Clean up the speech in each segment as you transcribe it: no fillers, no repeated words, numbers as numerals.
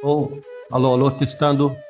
Oh, alô, alô, testando.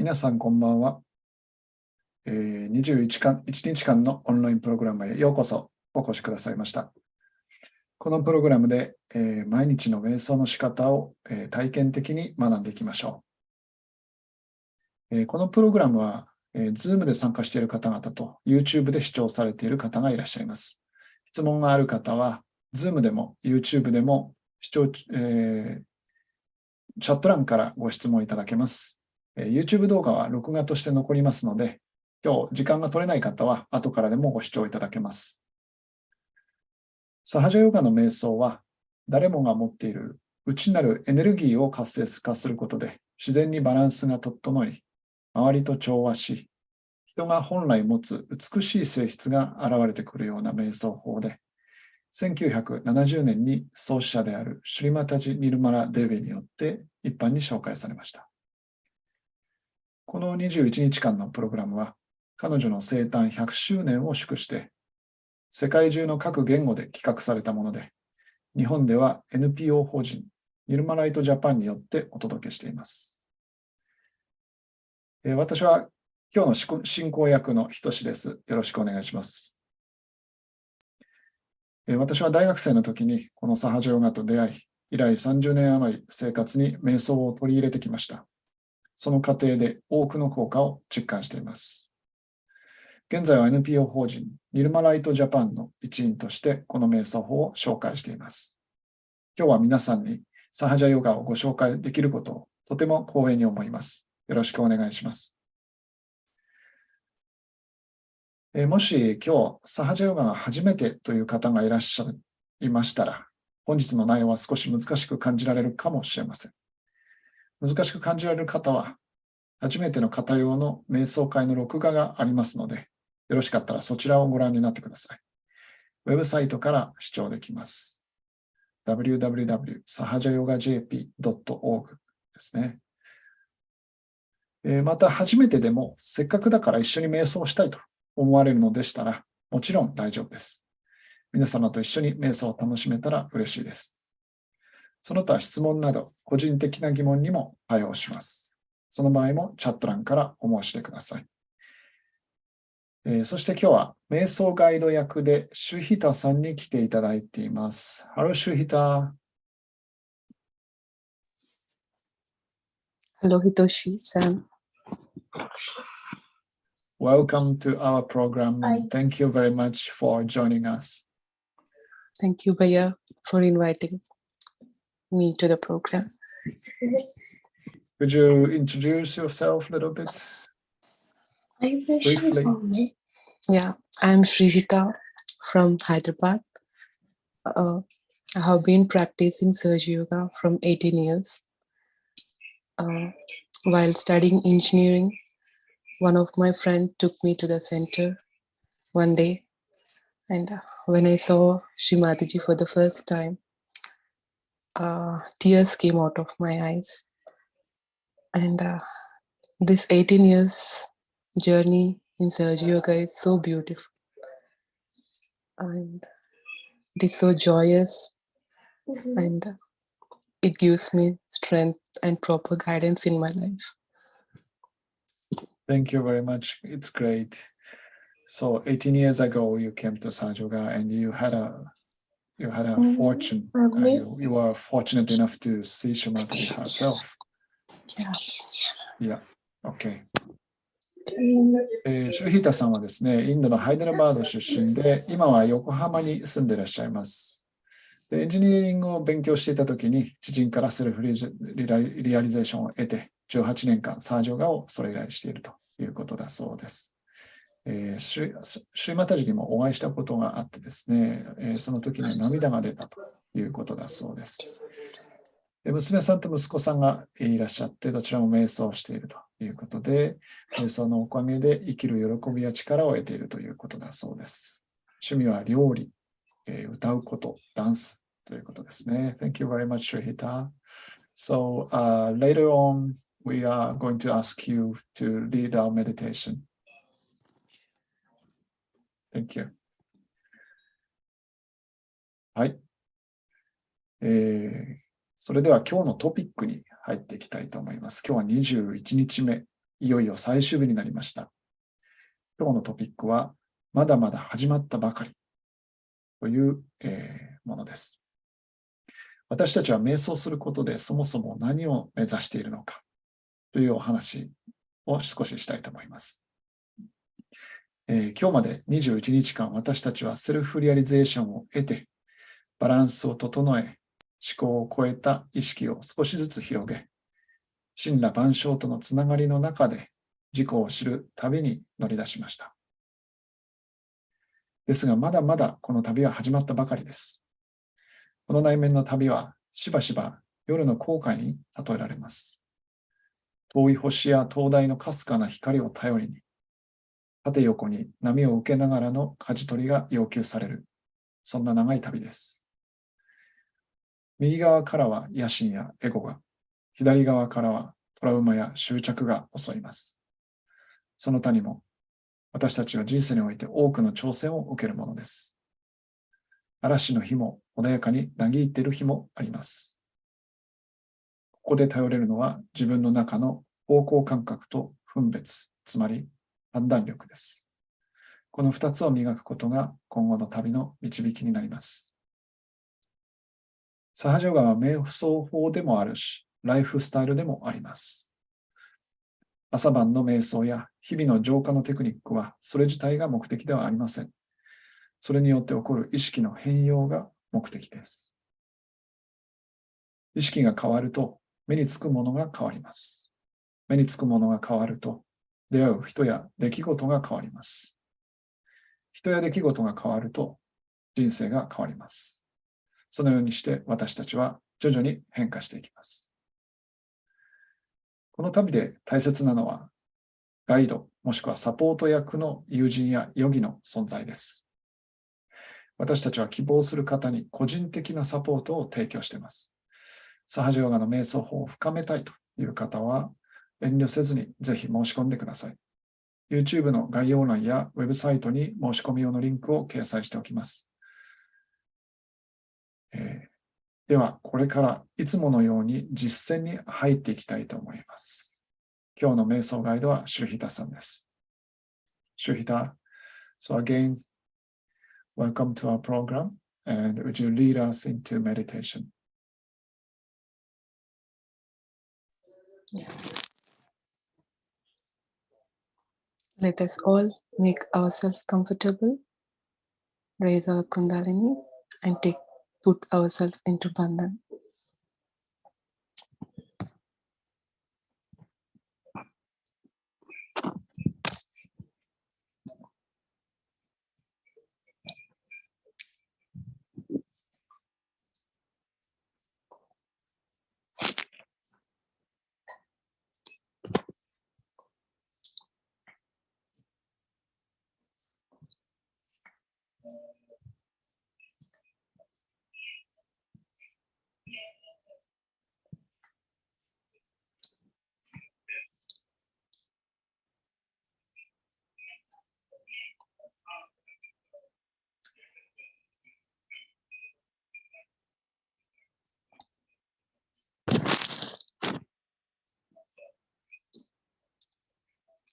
皆さんこんばんは。21日間のオンラインプログラムへようこそお越しくださいました。このプログラムで、毎日の瞑想の仕方を、体験的に学んでいきましょう。このプログラムは、Zoom で参加している方々と YouTube で視聴されている方がいらっしゃいます。質問がある方は Zoom でも YouTube でもチャット欄からご質問いただけます。YouTube 動画は録画として残りますので、今日時間が取れない方は後からでもご視聴いただけます。サハジャヨガの瞑想は、誰もが持っている内なるエネルギーを活性化することで、自然にバランスが整い、周りと調和し、人が本来持つ美しい性質が現れてくるような瞑想法で、1970年に創始者であるシュリマタジ・ニルマラ・デーベによって一般に紹介されました。この21日間のプログラムは、彼女の生誕100周年を祝して、世界中の各言語で企画されたもので、日本では NPO 法人ニルマライトジャパンによってお届けしています。私は今日の進行役のひとしです。よろしくお願いします。私は大学生の時にこのサハジャヨガと出会い、以来30年余り生活に瞑想を取り入れてきました。その過程で多くの効果を実感しています。現在は NPO 法人ニルマライトジャパンの一員としてこの瞑想法を紹介しています。今日は皆さんにサハジャヨガをご紹介できることをとても光栄に思います。よろしくお願いします。もし今日サハジャヨガが初めてという方がいらっしゃいましたら、本日の内容は少し難しく感じられるかもしれません。難しく感じられる方は、初めての方用の瞑想会の録画がありますので、よろしかったらそちらをご覧になってください。ウェブサイトから視聴できます。www.sahajayogajp.org ですね。また、初めてでもせっかくだから一緒に瞑想したいと思われるのでしたら、もちろん大丈夫です。皆様と一緒に瞑想を楽しめたら嬉しいです。その他質問など、個人的な疑問にも対応します。その場合もチャット欄からお申し出ください。そして今日は瞑想ガイド役でシュヒタさんに来ていただいています。Hello, シュヒタ。Hello, Hitoshi-san. Welcome to our program and thank you very much for joining us. Thank you, Bhaiya, for inviting me to the program. Could you introduce yourself a little bit briefly? Yeah, I'm Shrihita from Hyderabad. I have been practicing Surge Yoga from 18 years. While studying engineering, one of my friends took me to the center one day, and when I saw Shrimataji for the first time, tears came out of my eyes. And this 18 years journey in Surge Yoga is so beautiful. And it is so joyous. And it gives me strength and proper guidance in my life. Thank you very much. It's great. So 18 years ago, you came to Surge Yoga and you had a fortune. You were fortunate enough to see Shrimataji herself. Yeah. Okay. シュヒタさんはですね、インドのハイデラバード出身で、今は横浜に住んでいらっしゃいます。でエンジニアリングを勉強していたときに、知人からセルフリアリゼーションを得て、18年間サージョガをそれ以来しているということだそうです。シュリマタジにもお会いしたことがあってですね、その時には涙が出たということだそうです。で娘さんと息子さんがいらっしゃって、どちらも瞑想をしているということで、瞑想のおかげで生きる喜びや力を得ているということだそうです。趣味は料理、歌うこと、ダンスということですね。Thank you very much, Shrihita. So later on, we are going to ask you to lead our meditation. Thank you. はい。それでは今日のトピックに入っていきたいと思います。今日は21日目いよいよ最終日になりました。今日のトピックは、まだまだ始まったばかりという、ものです。私たちは瞑想することでそもそも何を目指しているのかというお話を少ししたいと思います。今日まで21日間、私たちはセルフリアリゼーションを得て、バランスを整え、思考を超えた意識を少しずつ広げ、神羅万象とのつながりの中で自己を知る旅に乗り出しました。ですが、まだまだこの旅は始まったばかりです。この内面の旅はしばしば夜の航海に例えられます。遠い星や灯台のかすかな光を頼りに、縦横に波を受けながらの舵取りが要求される、そんな長い旅です。右側からは野心やエゴが、左側からはトラウマや執着が襲います。その他にも、私たちは人生において多くの挑戦を受けるものです。嵐の日も穏やかに嘆いている日もあります。ここで頼れるのは自分の中の方向感覚と分別、つまり判断力です。この2つを磨くことが今後の旅の導きになります。サハジョガは瞑想法でもあるし、ライフスタイルでもあります。朝晩の瞑想や日々の浄化のテクニックはそれ自体が目的ではありません。それによって起こる意識の変容が目的です。意識が変わると目につくものが変わります。目につくものが変わると出会う人や出来事が変わります。人や出来事が変わると人生が変わります。そのようにして私たちは徐々に変化していきます。この旅で大切なのはガイドもしくはサポート役の友人やヨギの存在です。私たちは希望する方に個人的なサポートを提供しています。サハジヨガの瞑想法を深めたいという方は遠慮せずにぜひ申し込んでください。YouTube の概要欄やウェブサイトに申し込み用のリンクを掲載しておきます。では、これからいつものように実践に入っていきたいと思います。今日の瞑想ガイドはシュヒタさんです。シュヒタ、so again, welcome to our program, and would you lead us into meditation? Let us all make ourselves comfortable, raise our kundalini, and put ourselves into bandhan.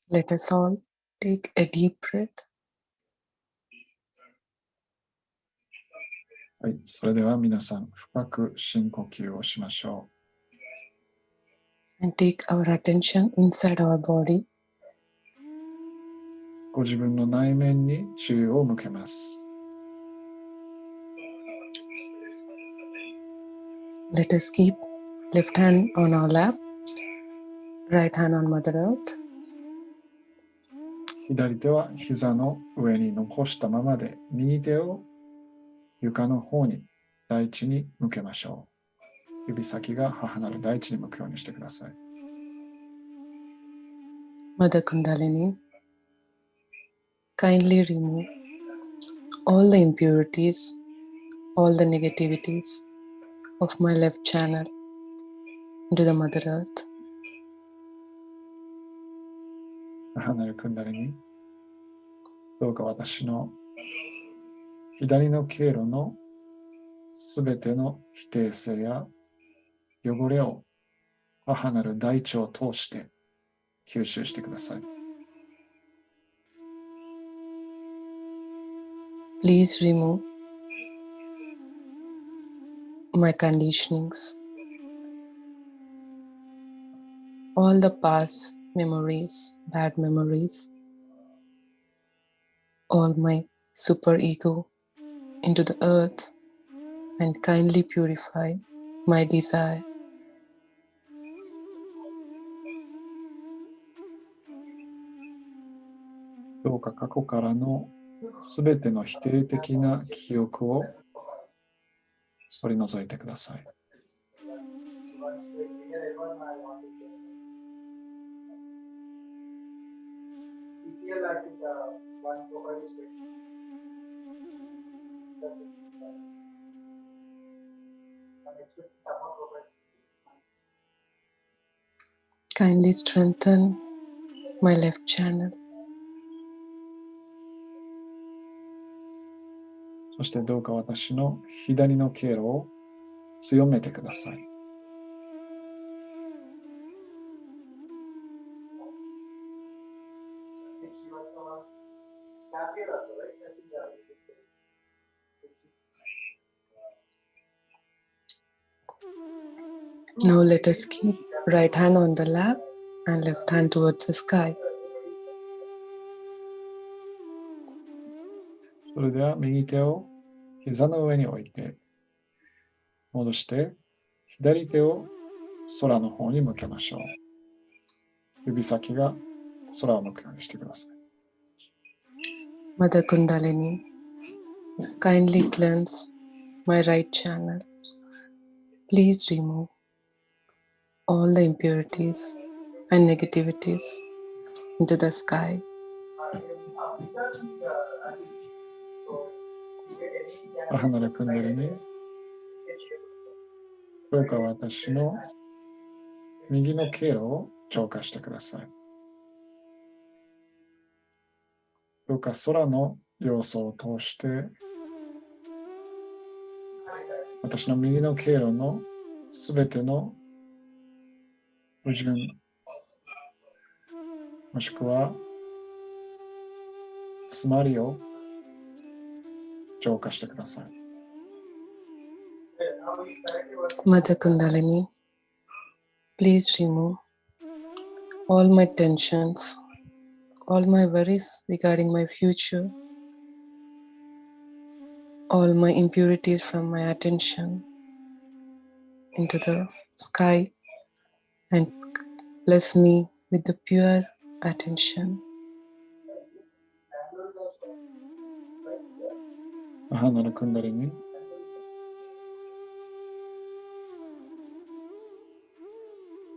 Let us all take a deep breath. はい、それでは皆さん、深く深呼吸をしましょう。And take our attention inside our body. ご自分の内面に注意を向けます。Let us keep left hand on our lap, right hand on Mother Earth. 左手は膝の上に残したままで、右手を床の方に大地に向けましょう。指先が母なる大地に向くようにしてください。Mother Kundalini, kindly remove all the impurities, all the negativities of my left channel into the Mother Earth. 母なるクンダリに、どうか私の左の経路のすべての否定性や汚れを母なる大地を通して吸収してください。Please remove my conditionings, all the past memories, bad memories, all my super ego into the earth and kindly purify my desire. どうか過去からのすべての否定的な記憶を取り除いてください。Kindly strengthen my left channel. そしてどうか私の左の経路を強めてください。Now let us keep right hand on the lap and left hand towards the sky. それでは右手を膝の上に置いて、戻して左手を空の方に向けましょう。指先が空を向くようにしてください。Mother Kundalini, kindly cleanse my right channel. Please remove all the impurities and negativities into the sky. 母なるクンダリに、どうか私の右の経路を浄化してください。どうか空の要素を通して、私の右の経路のすべての矛盾、もしくは詰まりを浄化してください。Mother Kundalini, please remove all my tensions, all my worries regarding my future, all my impurities from my attention into the sky and bless me with the pure attention. 母なるクンダリに、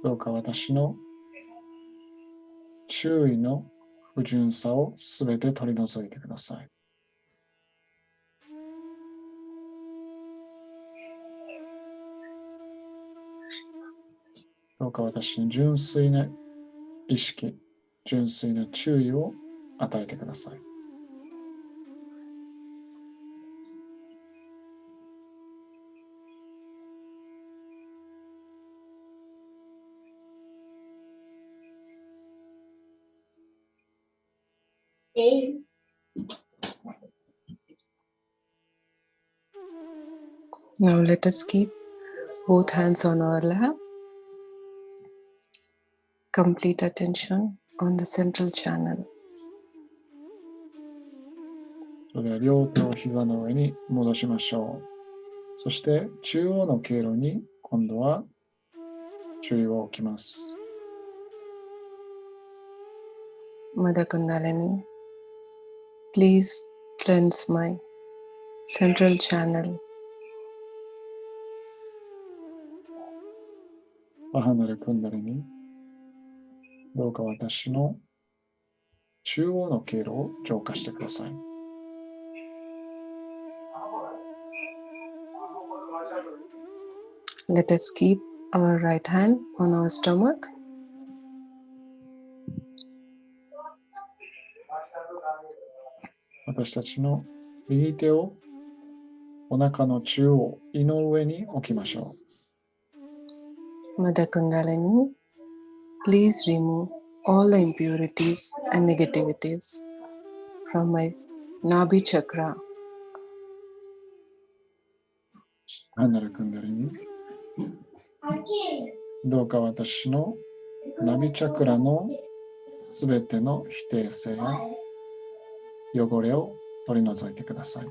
どうか私の周囲の不純さをすべて取り除いてください。どうか私に純粋な意識、純粋な注意を与えてください。Now let us keep both hands on our lap. Complete attention on the central channel. それでは両手を膝の上に戻しましょう。そして中央の経路に今度は注意を置きます。Mother Kundalini, please cleanse my central channel. 母なるクンダリに、どうか私の中央の経路を浄化してください。Let us keep our right hand on our stomach. 私たちの右手をお腹の中央、胃の上に置きましょう。Mother Kundalini, please remove all the impurities and negativities from my Nabi chakra. 単なるクンダリに、どうか私のナビチャクラのすべての否定性や汚れを取り除いてください。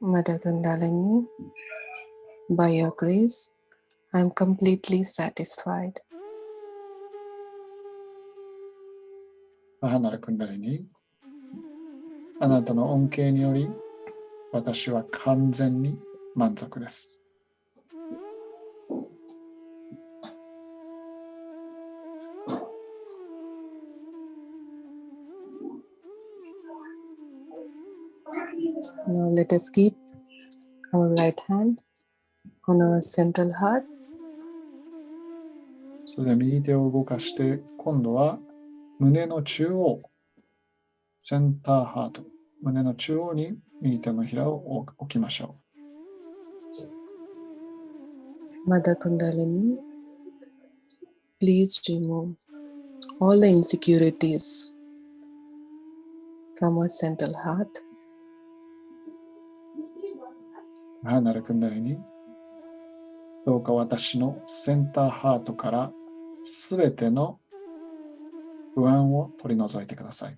Mother Kundalini, by your grace, I am completely satisfied. 母なるクンダリに、あなたの恩恵により、私は完全に満足です。Now let us keep our right hand on our central heart. それでは右手を動かして、今度は胸の中央、センターハート、胸の中央に右手のひらを置きましょう。Mother Kundalini, please remove all the insecurities from our central heart. 母なるクンダリに、どうか私のセンターハートからすべての不安を取り除いてください。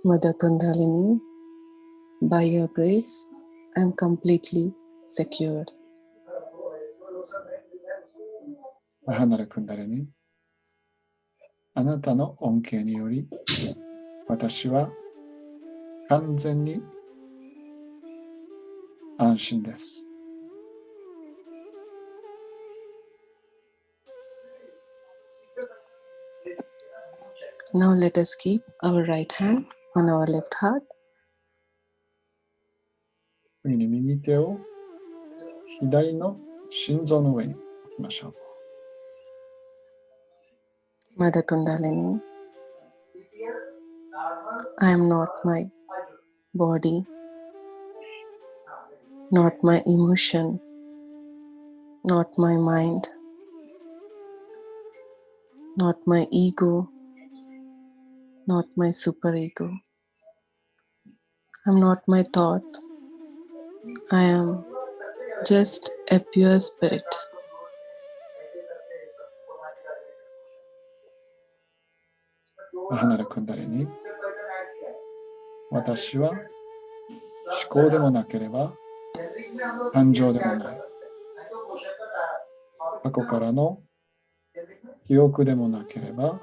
Mother Kundalini, by your grace, I am completely secured. 母なるクンダリに、あなたの恩恵により、私は完全に安心です。Now let us keep our right hand on our left heart. 次に右手を左の心臓の上に置きましょう。Mother Kundalini, I am not my body, not my emotion, not my mind, not my ego, not my superego. I'm not my thought. I am just a pure spirit. 母なるクンダリに、私は思考でもなければ感情でもない。過去からの記憶でもなければ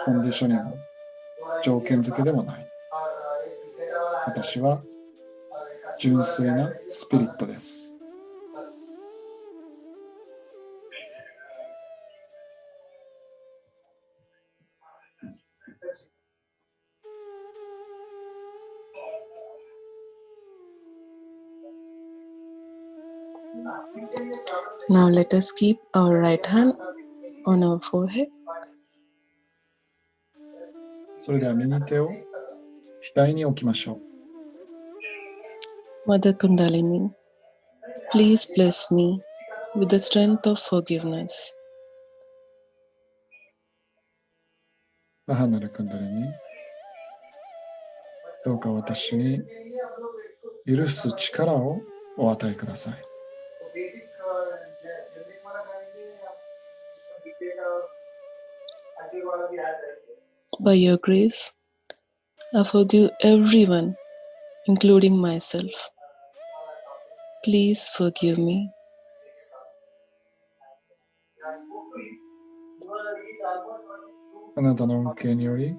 コンディショニング、条件付けでもない。私は純粋なスピリットです。Now let us keep our right hand on our forehead. それでは右手を額に置きましょう。Mother Kundalini, please bless me with the strength of forgiveness. 母なるクンダリに、どうか私に許す力をお与えください。By your grace, I forgive everyone, including myself. Please forgive me. あなたの恩恵により、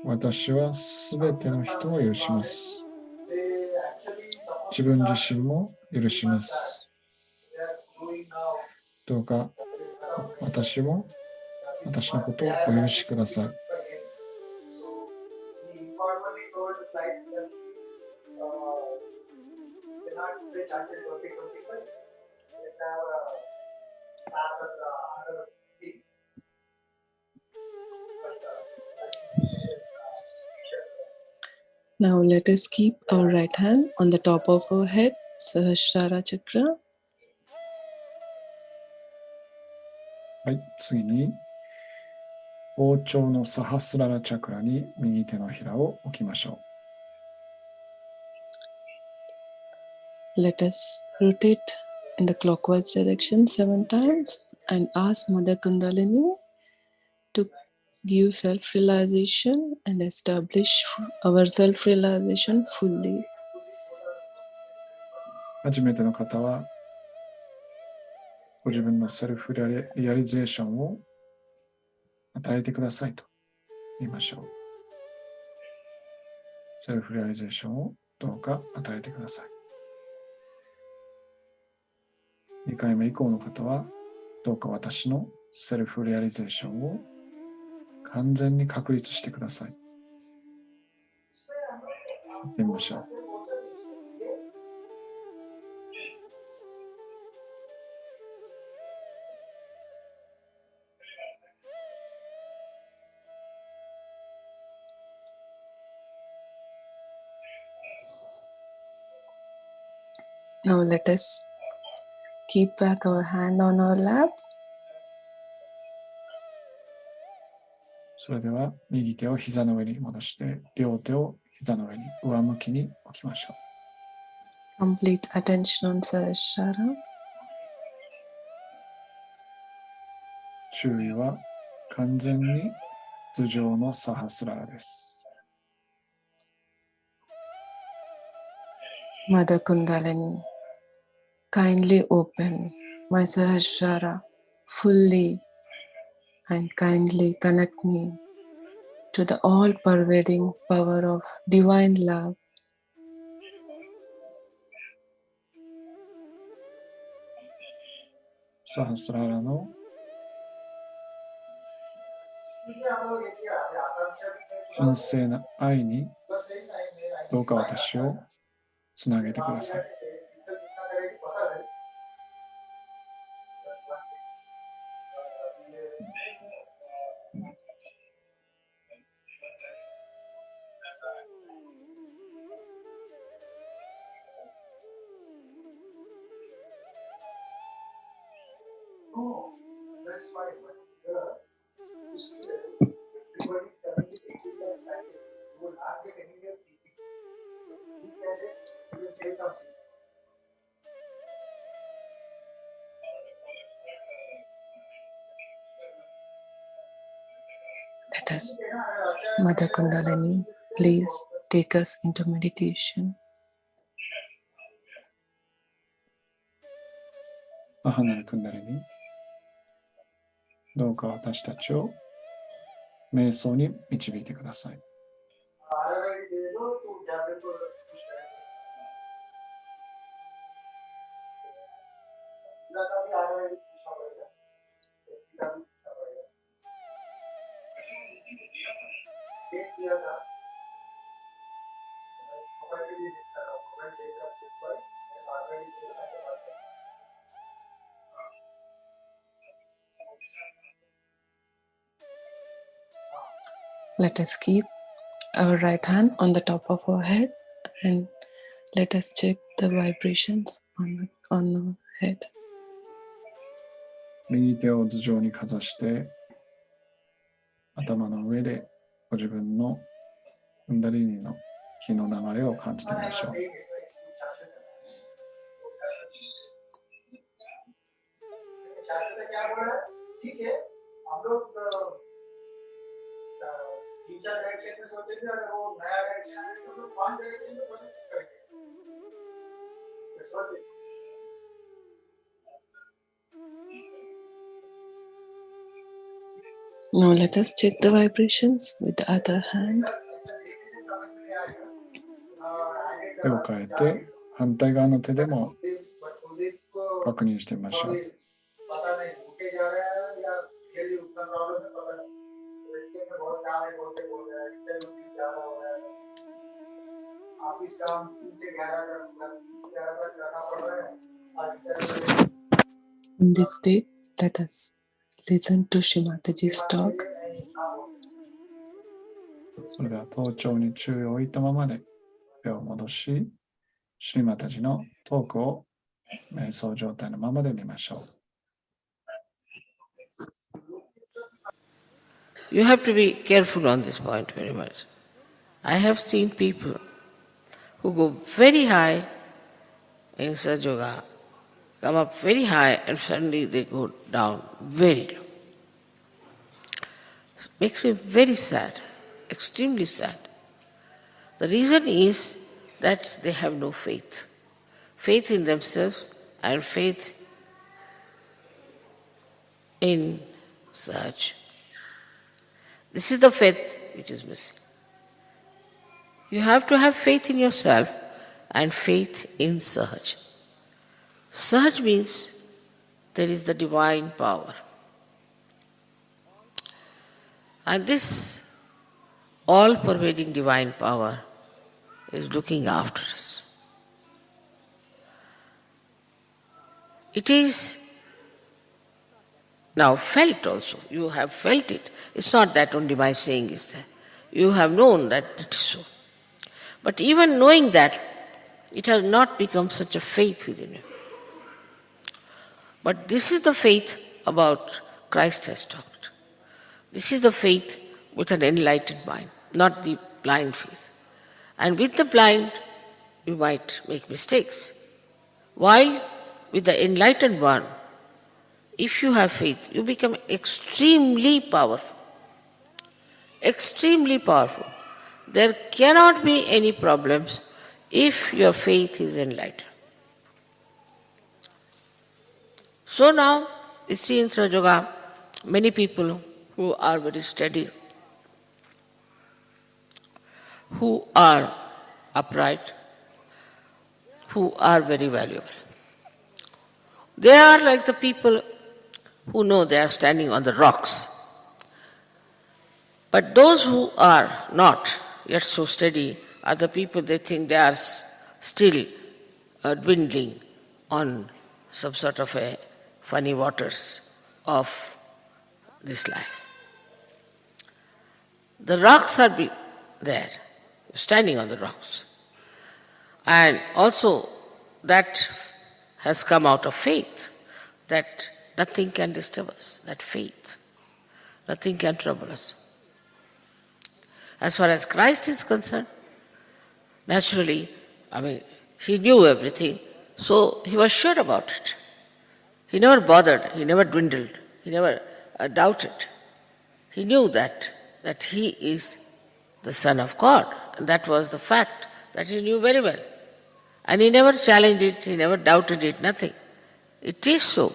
私はすべての人を許します。自分自身も許します。どうか私も私のことをお許しください。Now let us keep our right hand on the top of our head Sahasrara chakra. はい、次に、頭頂のサハスララチャクラに右手のひらを置きましょう。Let us rotate in the clockwise direction 7 times and ask Mother Kundalini to give self-realization and establish our self-realization fully. 初めての方は、ご自分のセルフリアリゼーションを与えてくださいと言いましょう。セルフリアリゼーションをどうか与えてください。2回目以降の方は、どうか私のセルフリアリゼーションを完全に確立してください。言ってみましょう。Now let us keep back our hand on our lap. それでは右手を膝の上に戻して、両手を膝の上に上向きに置きましょう。Complete attention on Sahasrara. 注意は完全に頭上のサハスララです。Mother Kundalini, kindly open my Sahasrara fully and kindly connect me to the all-pervading power of divine love. サハスララの純正な愛にどうか私をつなげてください。Let us, Mother Kundalini, please take us into meditation. 母なるクンダリに、どうか私たちを瞑想に導いてください。Let us keep our right hand on the top of our head and let us check the vibrations on our head. 右手を頭上にかざして、頭の上でご自分のクンダリニの気の流れを感じてみましょう。Now let us check the vibrations with the other hand. 手を変えて反対側の手でも確認してみましょう。In this state, let us listen to Shrimataji's talk. それでは頭頂に注意を置いたままで手を戻し、シュリマタジのトークを瞑想状態のままで見ましょう。You have to be careful on this point very much. I have seen people who go very high in Sahaja Yoga, come up very high and suddenly they go down very low. It makes me very sad, extremely sad. The reason is that they have no faith. Faith in themselves and faith in Sahaja. This is the faith which is missing. You have to have faith in yourself and faith in Sahaja. Sahaja means there is the divine power. And this all-pervading divine power is looking after us. It is now felt also. You have felt it. It's not that only my saying is there. You have known that it is so. But even knowing that, it has not become such a faith within you. But this is the faith about Christ has talked. This is the faith with an enlightened mind, not the blind faith. And with the blind, you might make mistakes. While with the enlightened one, if you have faith, you become extremely powerful. Extremely powerful. There cannot be any problems if your faith is enlightened. So now, you see in Sahaja Yoga, many people who are very steady, who are upright, who are very valuable. They are like the people who know they are standing on the rocks. But those who are not yet so steady are the people they think they are still dwindling on some sort of a funny waters of this life. The rocks are there, standing on the rocks. And also that has come out of faith, that nothing can disturb us, that faith. Nothing can trouble us. As far as Christ is concerned, naturally, he knew everything, so he was sure about it. He never bothered, he never dwindled, he never doubted. He knew that he is the Son of God, and that was the fact that he knew very well. And he never challenged it, he never doubted it, nothing. It is so.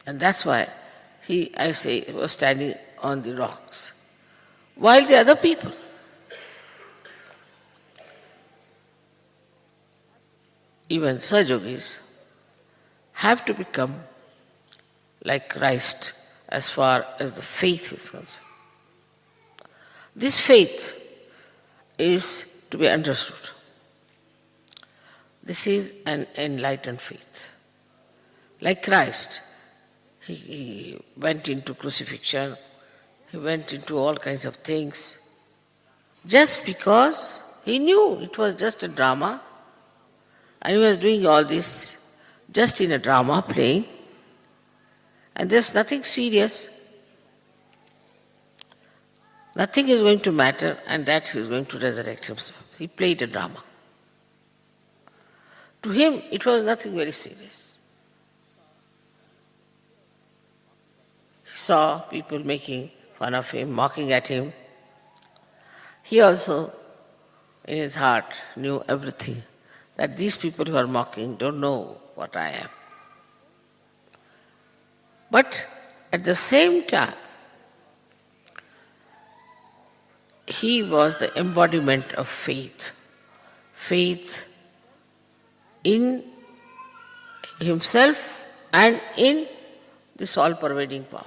And that's why he was standing on the rocks. While the other people, even Sahaja Yogis, have to become like Christ as far as the faith is concerned. This faith is to be understood. This is an enlightened faith. Like Christ, he went into crucifixion, he went into all kinds of things, just because he knew it was just a drama, and he was doing all this just in a drama, playing, and there's nothing serious. Nothing is going to matter, and that he is going to resurrect himself. He played a drama. To him, it was nothing very serious. He saw people making fun of him, mocking at him. He also, in his heart, knew everything, that these people who are mocking don't know what I am. But at the same time, he was the embodiment of faith. Faith in himself and in this all-pervading power.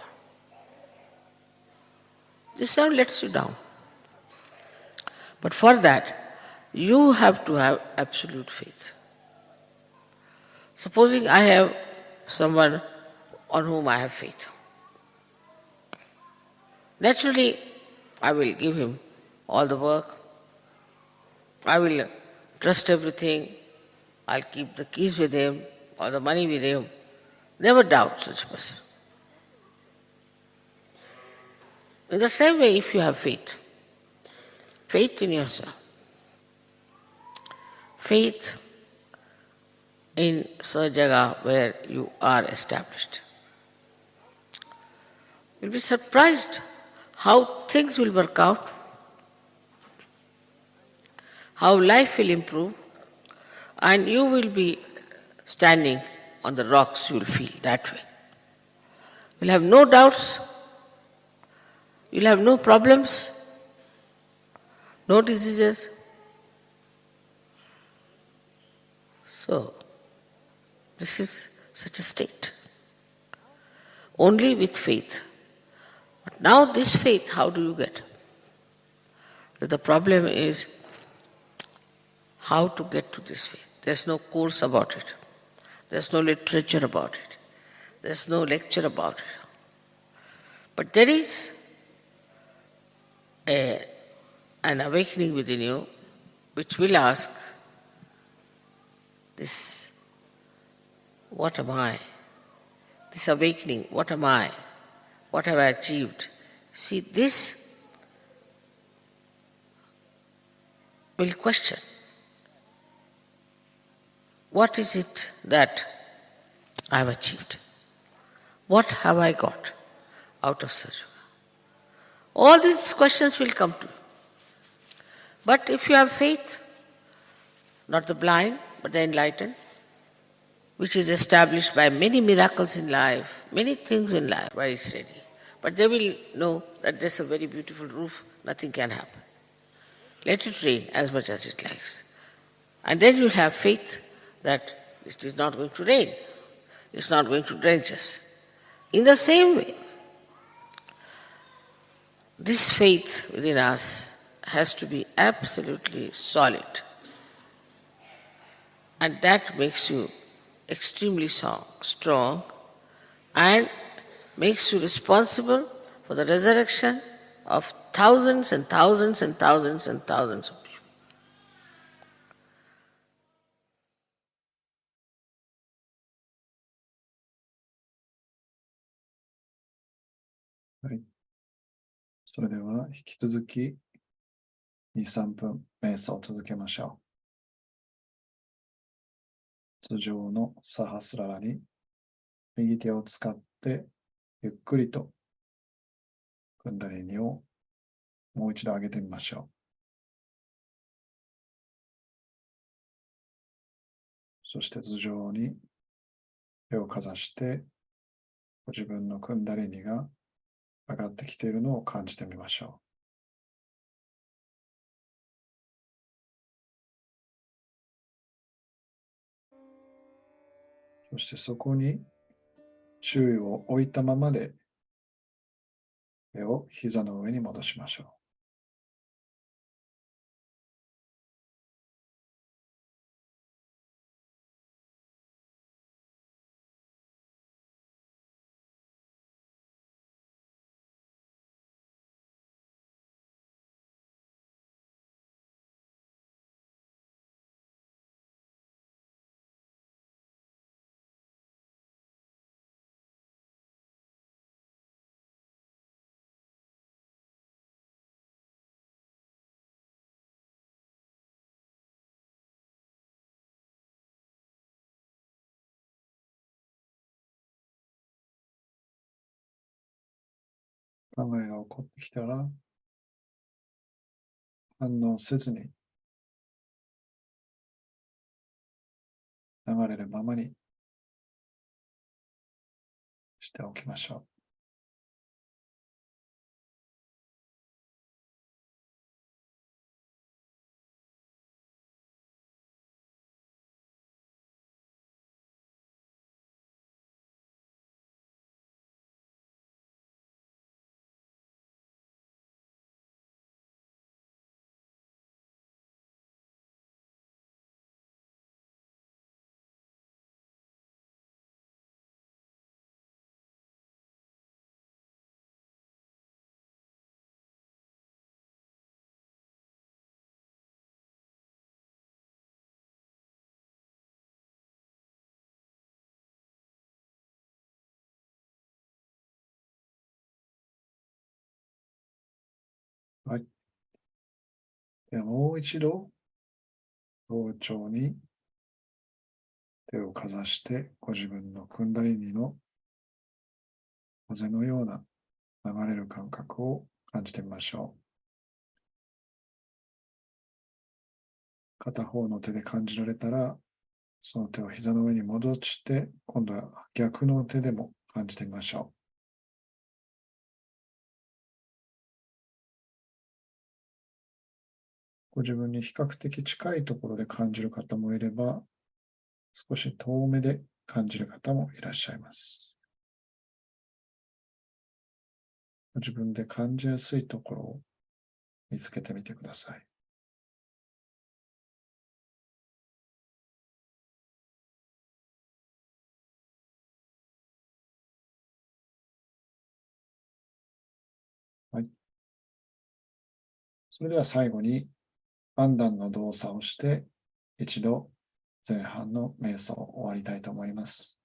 This now lets you down. But for that, you have to have absolute faith. Supposing I have someone on whom I have faith. Naturally, I will give him all the work. I will trust everything, I'll keep the keys with him or the money with him. Never doubt such a person. In the same way, if you have faith in yourself, faith in such jaga where you are established, you'll be surprised how things will work out, how life will improve, and you will be standing on the rocks, you will feel that way. You'll have no doubts, you'll have no problems, no diseases. So, this is such a state. Only with faith. But now this faith, how do you get? The problem is how to get to this faith. There's no course about it. There's no literature about it. There's no lecture about it. But there is an awakening within you which will ask, this, what am I? This awakening, what am I? What have I achieved? See, this will question. What is it that I have achieved? What have I got out of such? All these questions will come to you. But if you have faith, not the blind, but the enlightened, which is established by many miracles in life, many things in life, very steady. But they will know that there's a very beautiful roof, nothing can happen. Let it rain as much as it likes. And then you'll have faith that it is not going to rain, it's not going to drench us. In the same way, this faith within us has to be absolutely solid. And that makes you extremely strong and makes you responsible for the resurrection of thousands and thousands and thousands and thousands of people. はい。それでは引き続き2、3分瞑想を続けましょう。頭上のサハスララに右手を使ってゆっくりとクンダリニをもう一度上げてみましょう。そして頭上に手をかざしてご自分のクンダリニが上がってきているのを感じてみましょう。そしてそこに注意を置いたままで手を膝の上に戻しましょう。考えが起こってきたら、反応せずに、流れるままにしておきましょう。はい。ではもう一度、頭頂に手をかざして、ご自分のクンダリニの風のような流れる感覚を感じてみましょう。片方の手で感じられたら、その手を膝の上に戻して、今度は逆の手でも感じてみましょう。ご自分に比較的近いところで感じる方もいれば、少し遠めで感じる方もいらっしゃいます。ご自分で感じやすいところを見つけてみてください。はい。それでは最後に、判断の動作をして、一度前半の瞑想を終わりたいと思います。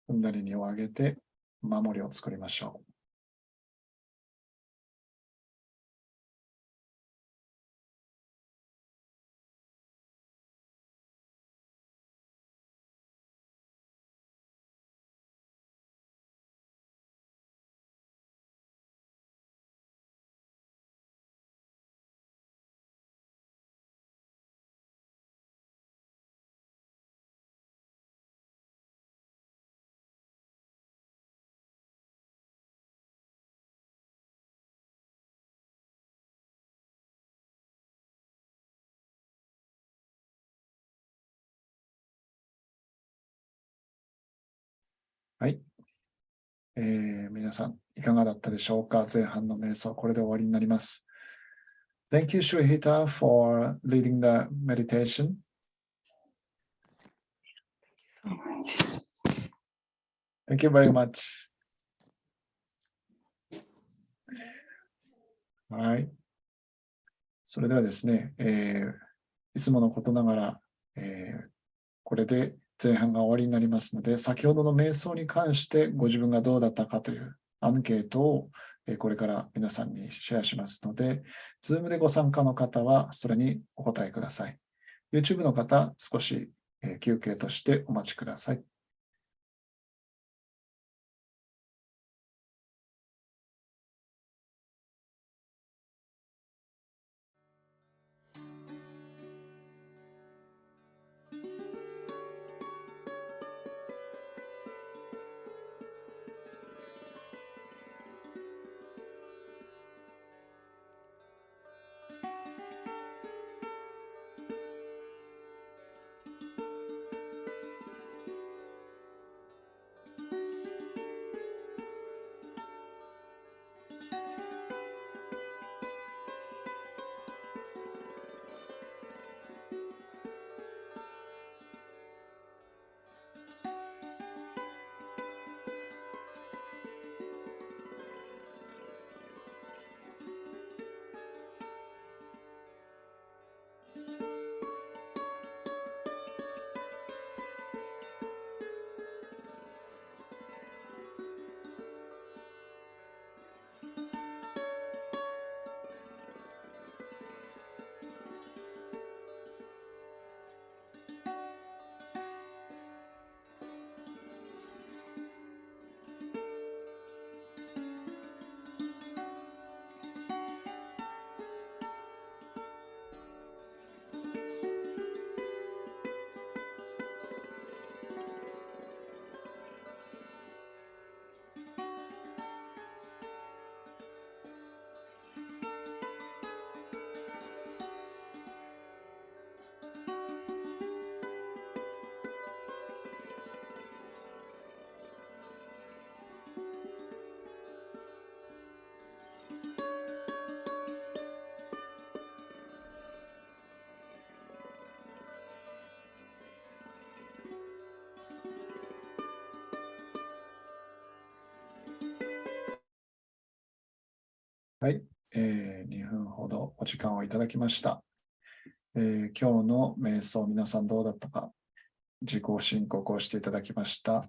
クンダリニを上げて、守りを作りましょう。はい。皆さん、いかがだったでしょうか？前半の瞑想、これで終わりになります。Thank you, Shuhita, for leading the meditation. Thank you very much. はい。それではですね、いつものことながら、これで前半が終わりになりますので、先ほどの瞑想に関してご自分がどうだったかというアンケートをこれから皆さんにシェアしますので、Zoom でご参加の方はそれにお答えください。YouTube の方、少し休憩としてお待ちください。はい、2分ほどお時間をいただきました。今日の瞑想、皆さんどうだったか、自己申告をしていただきました。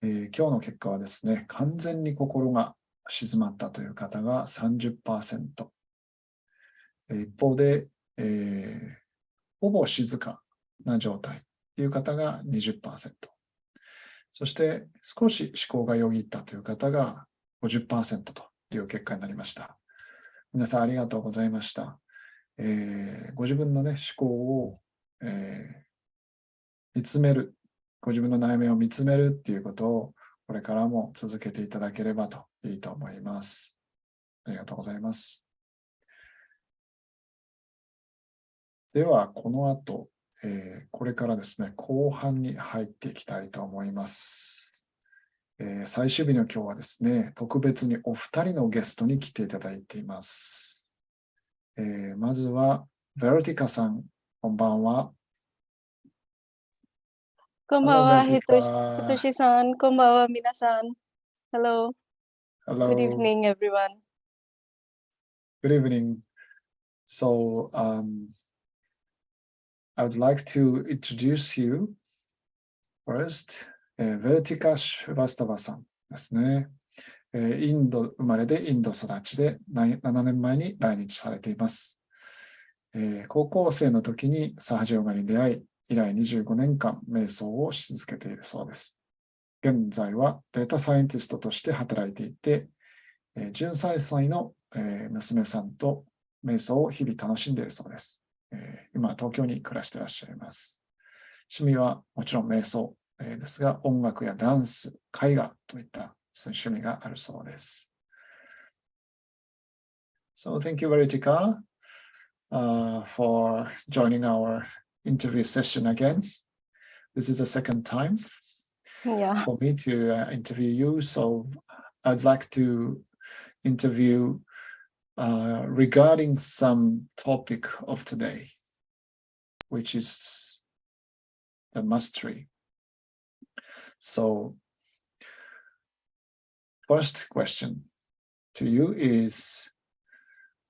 今日の結果はですね、完全に心が静まったという方が 30%。一方で、ほぼ静かな状態という方が 20%。そして少し思考がよぎったという方が 50% という結果になりました。皆さんありがとうございました。ご自分の、ね、思考を、見つめる、ご自分の内面を見つめるっていうことをこれからも続けていただければといいと思います。ありがとうございます。では、この後、これからですね、後半に入っていきたいと思います。最終日の今日はですね、特別にお二人のゲストに来ていただいています。まずは、ベルティカさん、こんばんは。こんばんは、ひとHello, しさん。こんばんは、皆さん。Hello. Hello. Good evening, everyone. Good evening. So, I would like to introduce you first, ベルティカ・シュバスタバさんですね。インド生まれでインド育ちで7年前に来日されています。高校生の時にサハジヨガに出会い、以来25年間瞑想をし続けているそうです。現在はデータサイエンティストとして働いていて、13歳の娘さんと瞑想を日々楽しんでいるそうです。今、東京に暮らしていらっしゃいます。趣味はもちろん瞑想ですが、音楽やダンス、絵画といったそういう趣味があるそうです。So, thank you, Veritika, for joining our interview session again. This is the second time for me to interview you. So, I'd like to interview regarding some topic of today, which is the mastery. So, first question to you is,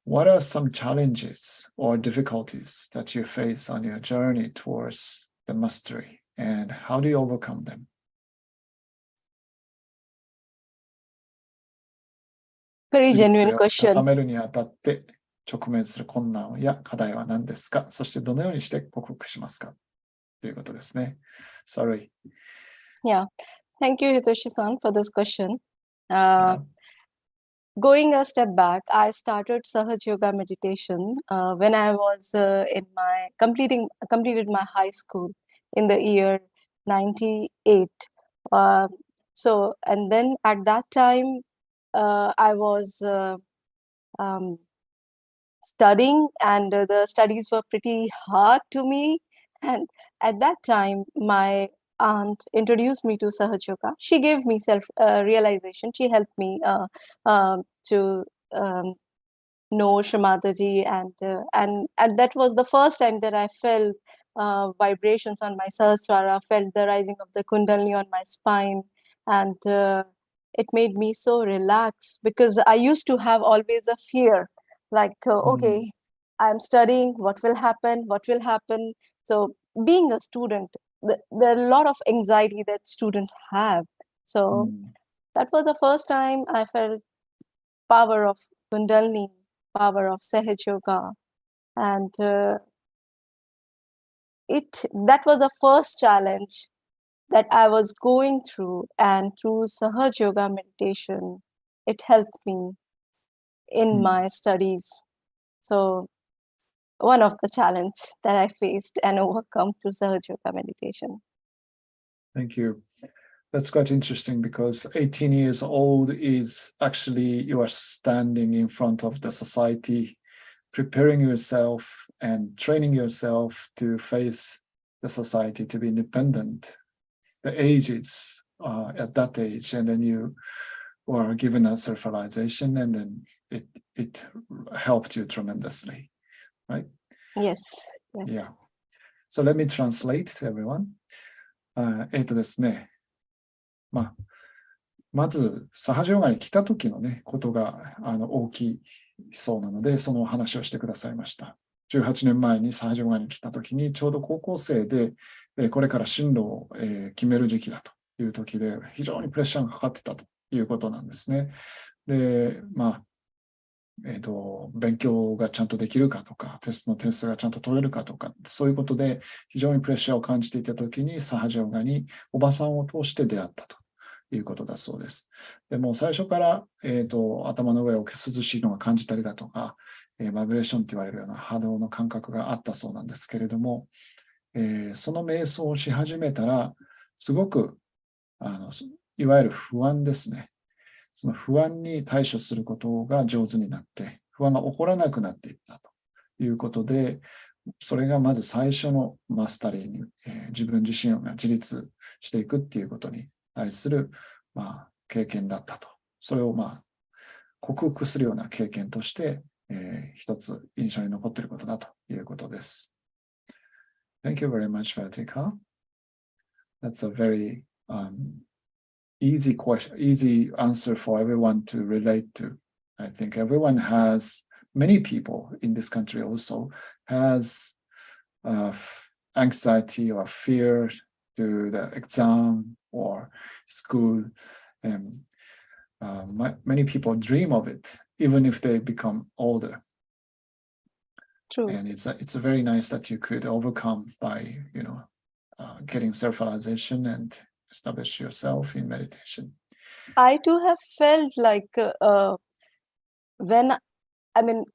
what are some challenges or difficulties that you face on your journey towards the mastery, and how do you overcome them? Very genuine question. 高めるにあたって直面する困難や課題は何ですか？そしてどのようにして克服しますか？ということですね。Sorry. Yeah. Thank you, Hitoshi-san, for this question. Yeah. Going a step back, I started Sahaj Yoga meditation when I was completed my high school in the year 98. And then at that time, I was studying, and the studies were pretty hard to me. And at that time, my aunt introduced me to Sahaj Yoga. She gave me self-realization. She helped me to know Shrimataji, and that was the first time that I felt vibrations on my Sahasrara, felt the rising of the Kundalini on my spine, and it made me so relaxed, because I used to have always a fear, like, okay, I'm studying, what will happen? So being a student, there are a lot of anxiety that students have. So that was the first time I felt power of Kundalini, power of Sahaj Yoga, and that was the first challenge that I was going through, and through Sahaj Yoga meditation, it helped me in my studies. So one of the challenges that I faced and overcome through Sahaj Yoga meditation. Thank you. That's quite interesting, because 18 years old is actually you are standing in front of the society, preparing yourself and training yourself to face the society, to be independent. The age is at that age, and then you were given a self-realization, and then it helped you tremendously, right? Yes. Yeah. So let me translate to everyone. ですね。まず、サハジヨガに来た時のね、ことが大きいそうなので、そのお話をしてくださいました。18年前にサハジヨガに来た時に、ちょうど高校生で、これから進路を決める時期だという時で、非常にプレッシャーがかかってたということなんですね。で、勉強がちゃんとできるかとか、テストの点数がちゃんと取れるかとか、そういうことで非常にプレッシャーを感じていたときに、サハジヨガにおばさんを通して出会ったということだそうです。でもう最初から、頭の上を涼しいのが感じたりだとか、バイブレーションと言われるような波動の感覚があったそうなんですけれども、その瞑想をし始めたら、すごくいわゆる不安ですね。その不安に対処することが上手になって、不安が起こらなくなっていったということで、それがまず最初のマスタリーに、自分自身が自立していくっていうことに対する、経験だったと。それを克服するような経験として、一つ印象に残っていることだということです。Thank you very much, Vatika. That's a very easy question, easy answer for everyone to relate to. I think everyone has, many people in this country also has anxiety or fear to the exam or school. And many people dream of it, even if they become older. True. And it's a very nice that you could overcome by, getting self-realization and establish yourself in meditation. I too have felt like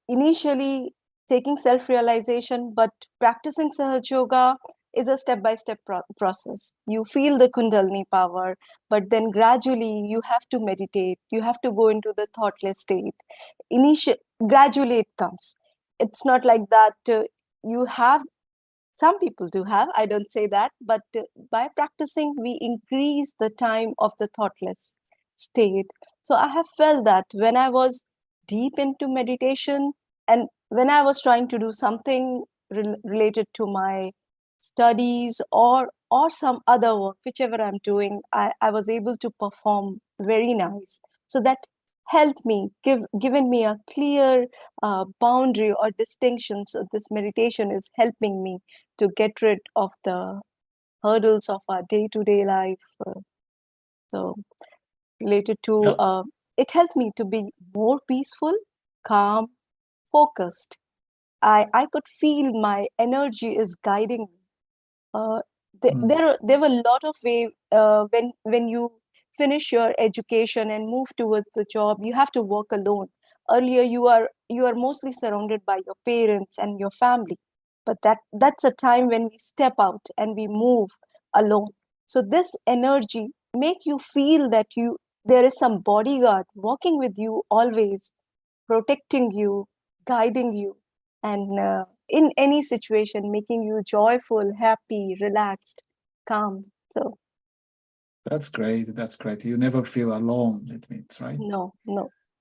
initially taking self-realization, but practicing Sahaj Yoga is a step-by-step process. You feel the Kundalini power, but then gradually you have to meditate. You have to go into the thoughtless state. Gradually it comes. It's not like that you have. Some people do have, I don't say that, but by practicing, we increase the time of the thoughtless state. So I have felt that when I was deep into meditation and when I was trying to do something related to my studies or some other work, whichever I'm doing, I was able to perform very nice. So that helped me, given me a clear boundary or distinction. So this meditation is helping me to get rid of the hurdles of our day-to-day life. So related to, it helped me to be more peaceful, calm, focused. I could feel my energy is guiding me. There were a lot of ways when you finish your education and move towards the job, you have to work alone. Earlier, you are mostly surrounded by your parents and your family, but that's a time when we step out and we move alone. So this energy make you feel that there is some bodyguard walking with you always, protecting you, guiding you, and in any situation, making you joyful, happy, relaxed, calm. So that's great. That's great. You never feel alone, it means, right? No.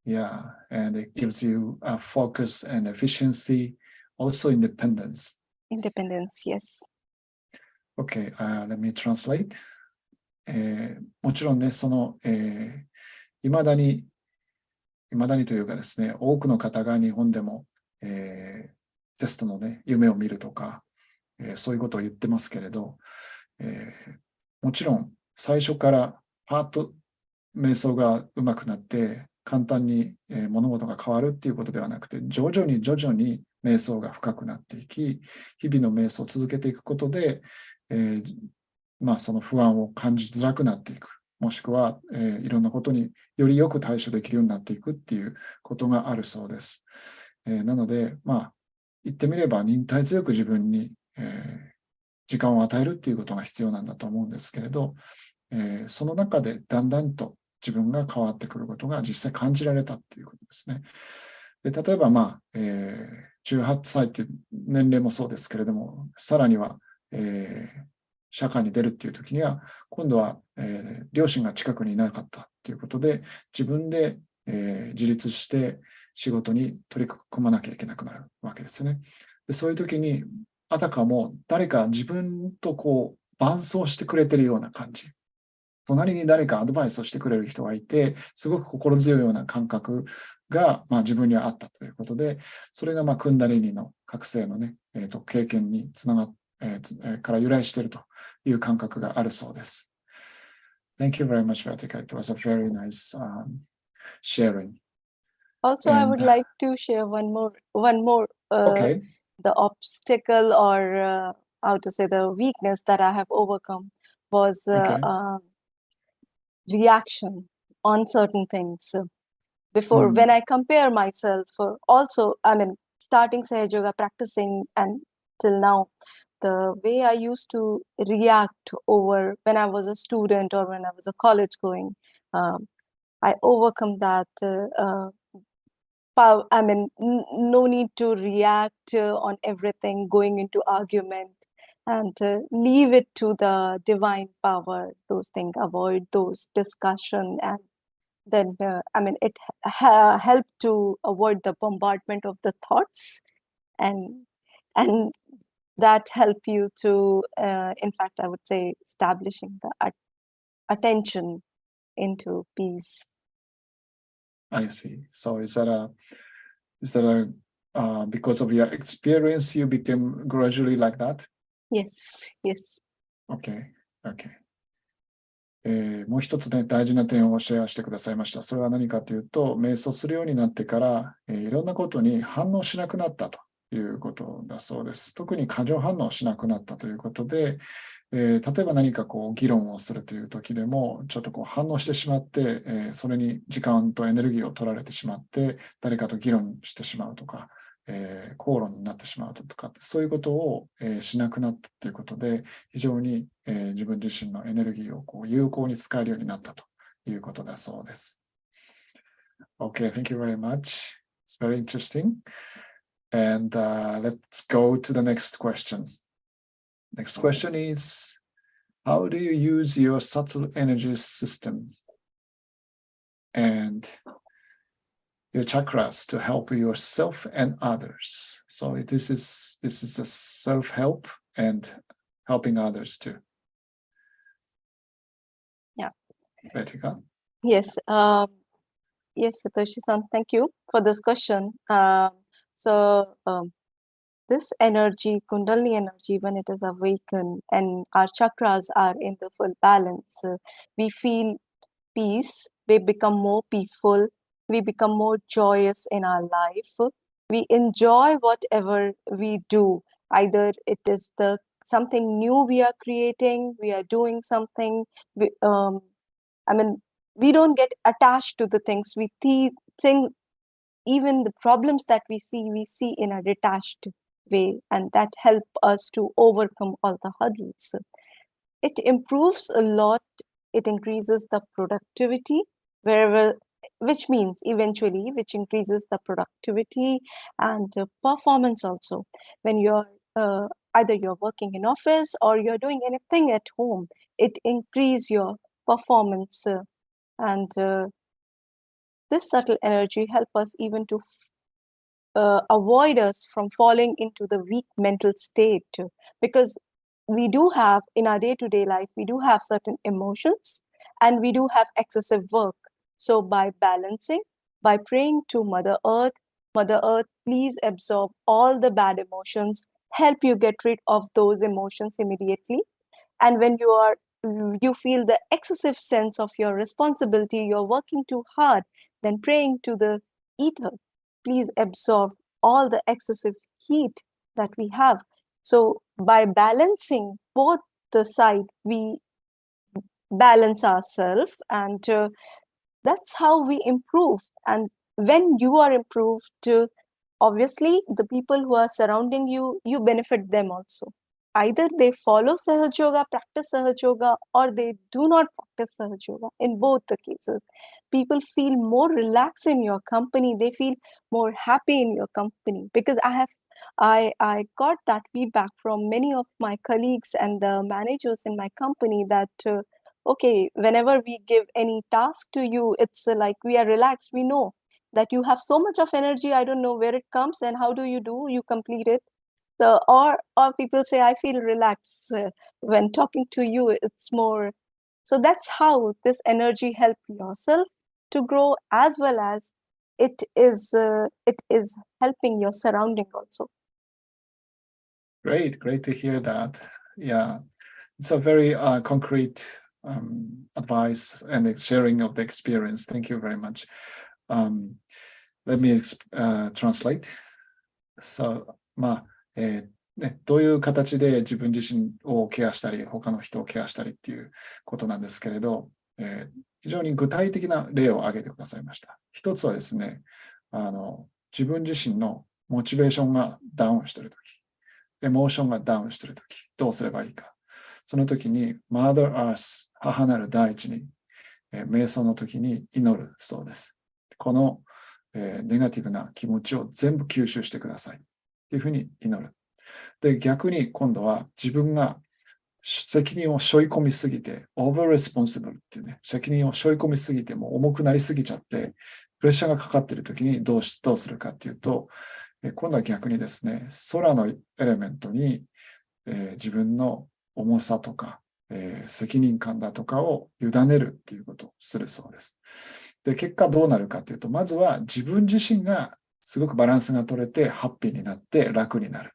Yeah, and it gives you focus and efficiency, also independence. Independence, yes. Okay, let me translate. もちろんね、いまだにというかですね、多くの方が日本でも、テストのね、夢を見るとか、そういうことを言ってますけれど、もちろん最初からパーッと瞑想がうまくなって簡単に物事が変わるっていうことではなくて、徐々に瞑想が深くなっていき、日々の瞑想を続けていくことで、その不安を感じづらくなっていく、もしくは、いろんなことによりよく対処できるようになっていくっていうことがあるそうです。なので、言ってみれば忍耐強く自分に、時間を与えるっていうことが必要なんだと思うんですけれど、その中でだんだんと自分が変わってくることが実際感じられたっていうことですね。で例えば、18歳っていう年齢もそうですけれども、さらには、社会に出るっていう時には、今度は、両親が近くにいなかったっていうことで、自分で、自立して仕事に取り組まなきゃいけなくなるわけですよね。でそういう時に、あたかも誰か自分と伴走してくれてるような感じ。隣に誰かアドバイスをしてくれる人がいて、すごく心強いような感覚が、自分にはあったということで、それがクンダリーニの覚醒のね、経験につながから由来しているという感覚があるそうです。Thank you very much, Vatika. It was a very nice sharing. Also, I And, would like to share one more. Okay. The obstacle, or how to say, the weakness that I have overcome was Okay. reaction on certain things. Before, when I compare myself, also, I mean, starting Sahaja Yoga, practicing, and till now, the way I used to react over when I was a student or when I was a college going, I overcome that. I mean, no need to react on everything, going into argument, and leave it to the divine power. Those things, avoid those discussion, and then I mean, it helped to avoid the bombardment of the thoughts, and that help you to, in fact, I would say, establishing the attention into peace. I see. So is that because of your experience, you became gradually like that? Yes, yes. Okay, okay. もう一つね、大事な点をシェアしてくださいました。それは何かというと、瞑想するようになってから、いろんなことに反応しなくなったということだそうです。特に過剰反応しなくなったということで、例えば何かこう議論をするという時でも、ちょっとこう反応してしまって、それに時間とエネルギーを取られてしまって、誰かと議論してしまうとか、口論になってしまうとか、そういうことを、しなくなったということで、非常に、自分自身のエネルギーをこう有効に使えるようになったということだそうです。Okay, thank you very much. It's very interesting. And let's go to the next question. Next question is, how do you use your subtle energy system and your chakras to help yourself and others? So this is a self-help and helping others too. Yeah. Betika? Yes. Yes, Satoshi-san, thank you for this question. This energy, Kundalini energy, when it is awakened and our chakras are in the full balance, we feel peace, we become more peaceful, we become more joyous in our life. We enjoy whatever we do. Either it is something new we are creating, we are doing something. We don't get attached to the things. We think even the problems that we see in a detached way, and that help us to overcome all the hurdles. It improves a lot. It increases the productivity which means eventually, which increases the productivity and performance also. When you're either you're working in office or you're doing anything at home, it increases your performance, and this subtle energy help us even to avoid us from falling into the weak mental state, because we do have in our day-to-day life, we do have certain emotions and we do have excessive work. So by balancing, by praying to Mother Earth, please absorb all the bad emotions, help you get rid of those emotions immediately. And when you feel the excessive sense of your responsibility, you're working too hard, then praying to the ether, please absorb all the excessive heat that we have. So by balancing both the side, we balance ourselves, and that's how we improve. And when you are improved, obviously the people who are surrounding you, you benefit them also. Either they follow Sahaja Yoga, practice Sahaja Yoga, or they do not practice Sahaja Yoga. In both the cases, people feel more relaxed in your company. They feel more happy in your company, because I got that feedback from many of my colleagues and the managers in my company that okay, whenever we give any task to you, it's like we are relaxed. We know that you have so much of energy. I don't know where it comes and how do you complete it. So, or people say, I feel relaxed when talking to you. It's more. So that's how this energy helps yourself to grow, as well as it is helping your surrounding also. Great to hear that. Yeah, it's a very concrete advice and the sharing of the experience. Thank you very much. Let me translate. So, どういう形で自分自身をケアしたり、他の人をケアしたりっていうことなんですけれど、非常に具体的な例を挙げてくださいました。一つはですね、自分自身のモチベーションがダウンしているとき、エモーションがダウンしているとき、どうすればいいか。その時に、Mother Earth、母なる大地に、瞑想の時に祈るそうです。この、ネガティブな気持ちを全部吸収してください。というふうに祈る。で、逆に今度は自分が責任を背負い込みすぎて、over responsible っていうね、責任を背負い込みすぎて、もう重くなりすぎちゃって、プレッシャーがかかっているときにどうするかっていうと、今度は逆にですね、空のエレメントに、自分の重さとか、責任感だとかを委ねるっていうことをするそうです。で、結果どうなるかっていうと、まずは自分自身がすごくバランスが取れてハッピーになって楽になる。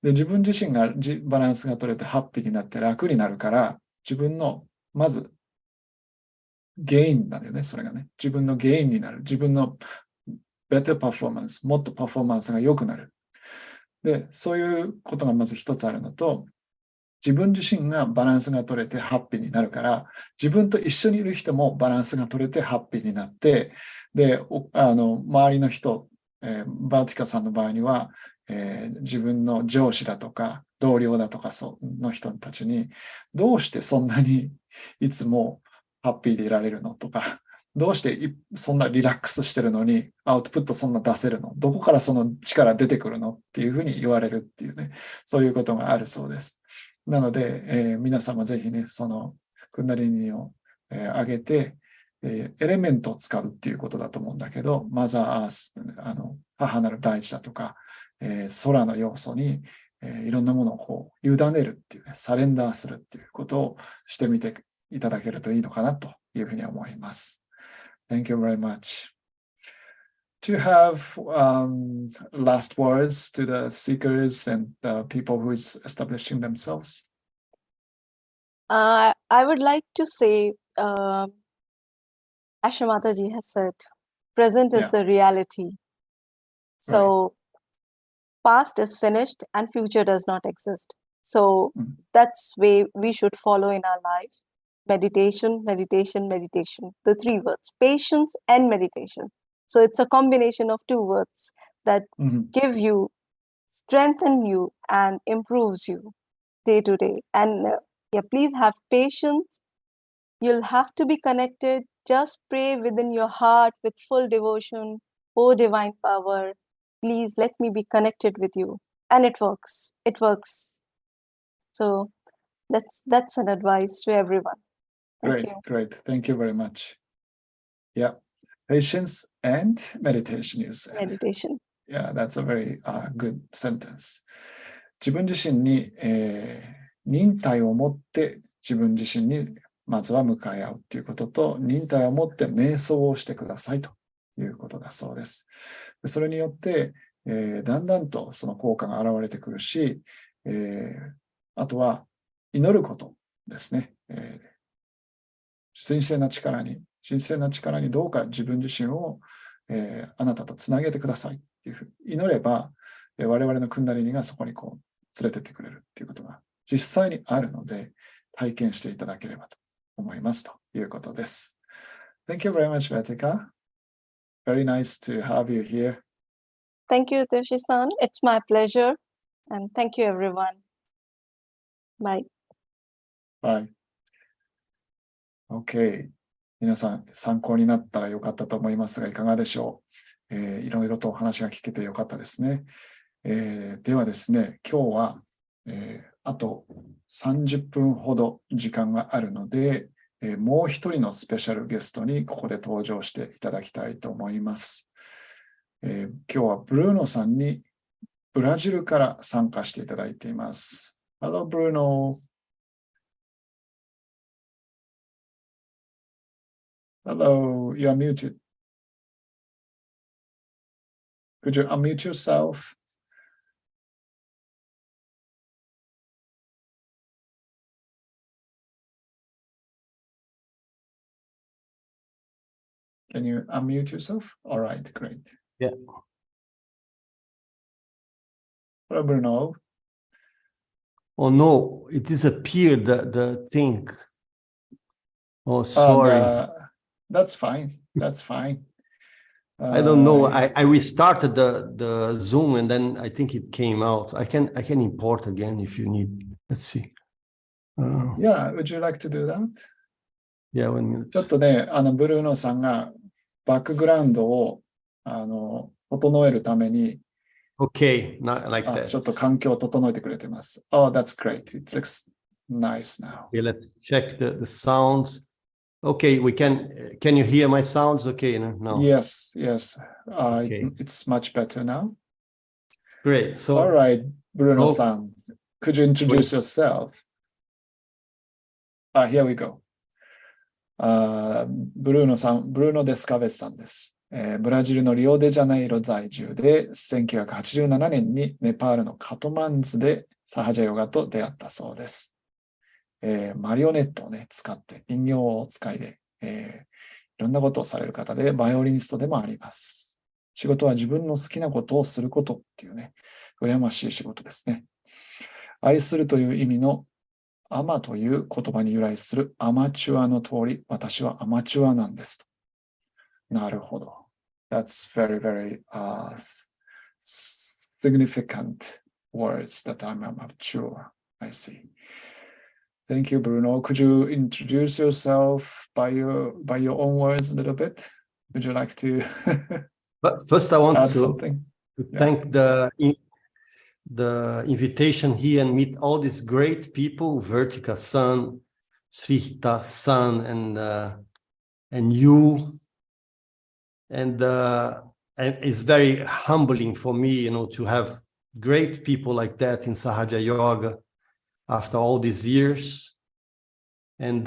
で、自分自身がバランスが取れてハッピーになって楽になるから、自分のまずゲインなんだよね、それがね。自分のゲインになる。自分のbetter performance、もっとパフォーマンスが良くなる。で、そういうことがまず一つあるのと、自分自身がバランスが取れてハッピーになるから、自分と一緒にいる人もバランスが取れてハッピーになって、で、周りの人、バーティカさんの場合には、自分の上司だとか同僚だとかの人たちに、どうしてそんなにいつもハッピーでいられるのとか、どうしてそんなリラックスしてるのにアウトプットそんな出せるの、どこからその力出てくるのっていうふうに言われるっていうね、そういうことがあるそうです。なので、皆様ぜひね、そのクンダリニを、上げて、エレメントを使うっていうことだと思うんだけど、マザーアース、母なる大地だとか、空の要素に、いろんなものをこう委ねるっていうね、サレンダーするっていうことをしてみていただけるといいのかなというふうに思います。Thank you very much. Do you have last words to the seekers and the people who is establishing themselves? I would like to say, as Mataji has said, present is the reality. So past is finished and future does not exist. So that's way we should follow in our life. Meditation, meditation, meditation. The three words, patience and meditation. So it's a combination of two words that give you, strengthen you and improves you day to day. And please have patience. You'll have to be connected. Just pray within your heart with full devotion. Oh, divine power, please let me be connected with you. And it works. It works. So that's an advice to everyone. Great. Thank you very much. Yeah. Patience and meditation, you said. Meditation. Yeah, that's a very good sentence. 自分自身に、忍耐を持って自分自身にまずは向かい合うということと、忍耐を持って瞑想をしてくださいということだそうです。それによって、だんだんとその効果が現れてくるし、あとは祈ることですね。神聖な力にどうか自分自身を、あなたとつなげてくださいっていうふうに祈れば、我々のクンダリニがそこにこう連れてってくれるっていうことが実際にあるので、体験していただければと思いますということです。Thank you very much, Vatika. Very nice to have you here. Thank you, Toshi-san. It's my pleasure. And thank you, everyone. Bye. Bye. Okay. 皆さん参考になったらよかったと思いますが、いかがでしょう。いろいろとお話が聞けてよかったですね。ではですね、今日は、あと30分ほど時間があるので、もう一人のスペシャルゲストにここで登場していただきたいと思います。今日はブルーノさんにブラジルから参加していただいています。Hello, Bruno. Hello, you are muted. Could you unmute yourself? Can you unmute yourself? All right, great. Yeah. Hello, Bruno. Oh no, it disappeared, the thing. Oh, sorry. That's fine. That's fine. I don't know. I restarted the Zoom and then I think it came out. I can import again if you need. Let's see. Yeah, would you like to do that? Yeah, 1 minute. ちょっとね、ブルーノさんがバックグラウンドを整えるために、Okay, not like ちょっと that. 環境を整えてくれてます。Oh, that's great. It looks nice now. Okay, let's check the sounds. Okay, we can you hear my sounds? Okay, no. Yes. Okay. It's much better now. Great. So, All right, Bruno-san, could you introduce yourself? Here we go. ブルーノ・デスカベスさんです。ブラジルのリオデジャネイロ在住で、1987年にネパールのカトマンズでサハジャヨガと出会ったそうです。マリオネットをね、使って、人形を使いで、いろんなことをされる方で、バイオリニストでもあります。仕事は自分の好きなことをすることっていうね、羨ましい仕事ですね。愛するという意味のアマという言葉に由来するアマチュアの通り、私はアマチュアなんですと。なるほど。That's very, very significant words that I'm amateur. I see. Thank you, Bruno. Could you introduce yourself by your own words a little bit? Would you like to but first I want add to something? thank the invitation here and meet all these great people, Vertika-san, Srihita-san, and you. And it's very humbling for me, to have great people like that in Sahaja Yoga after all these years. And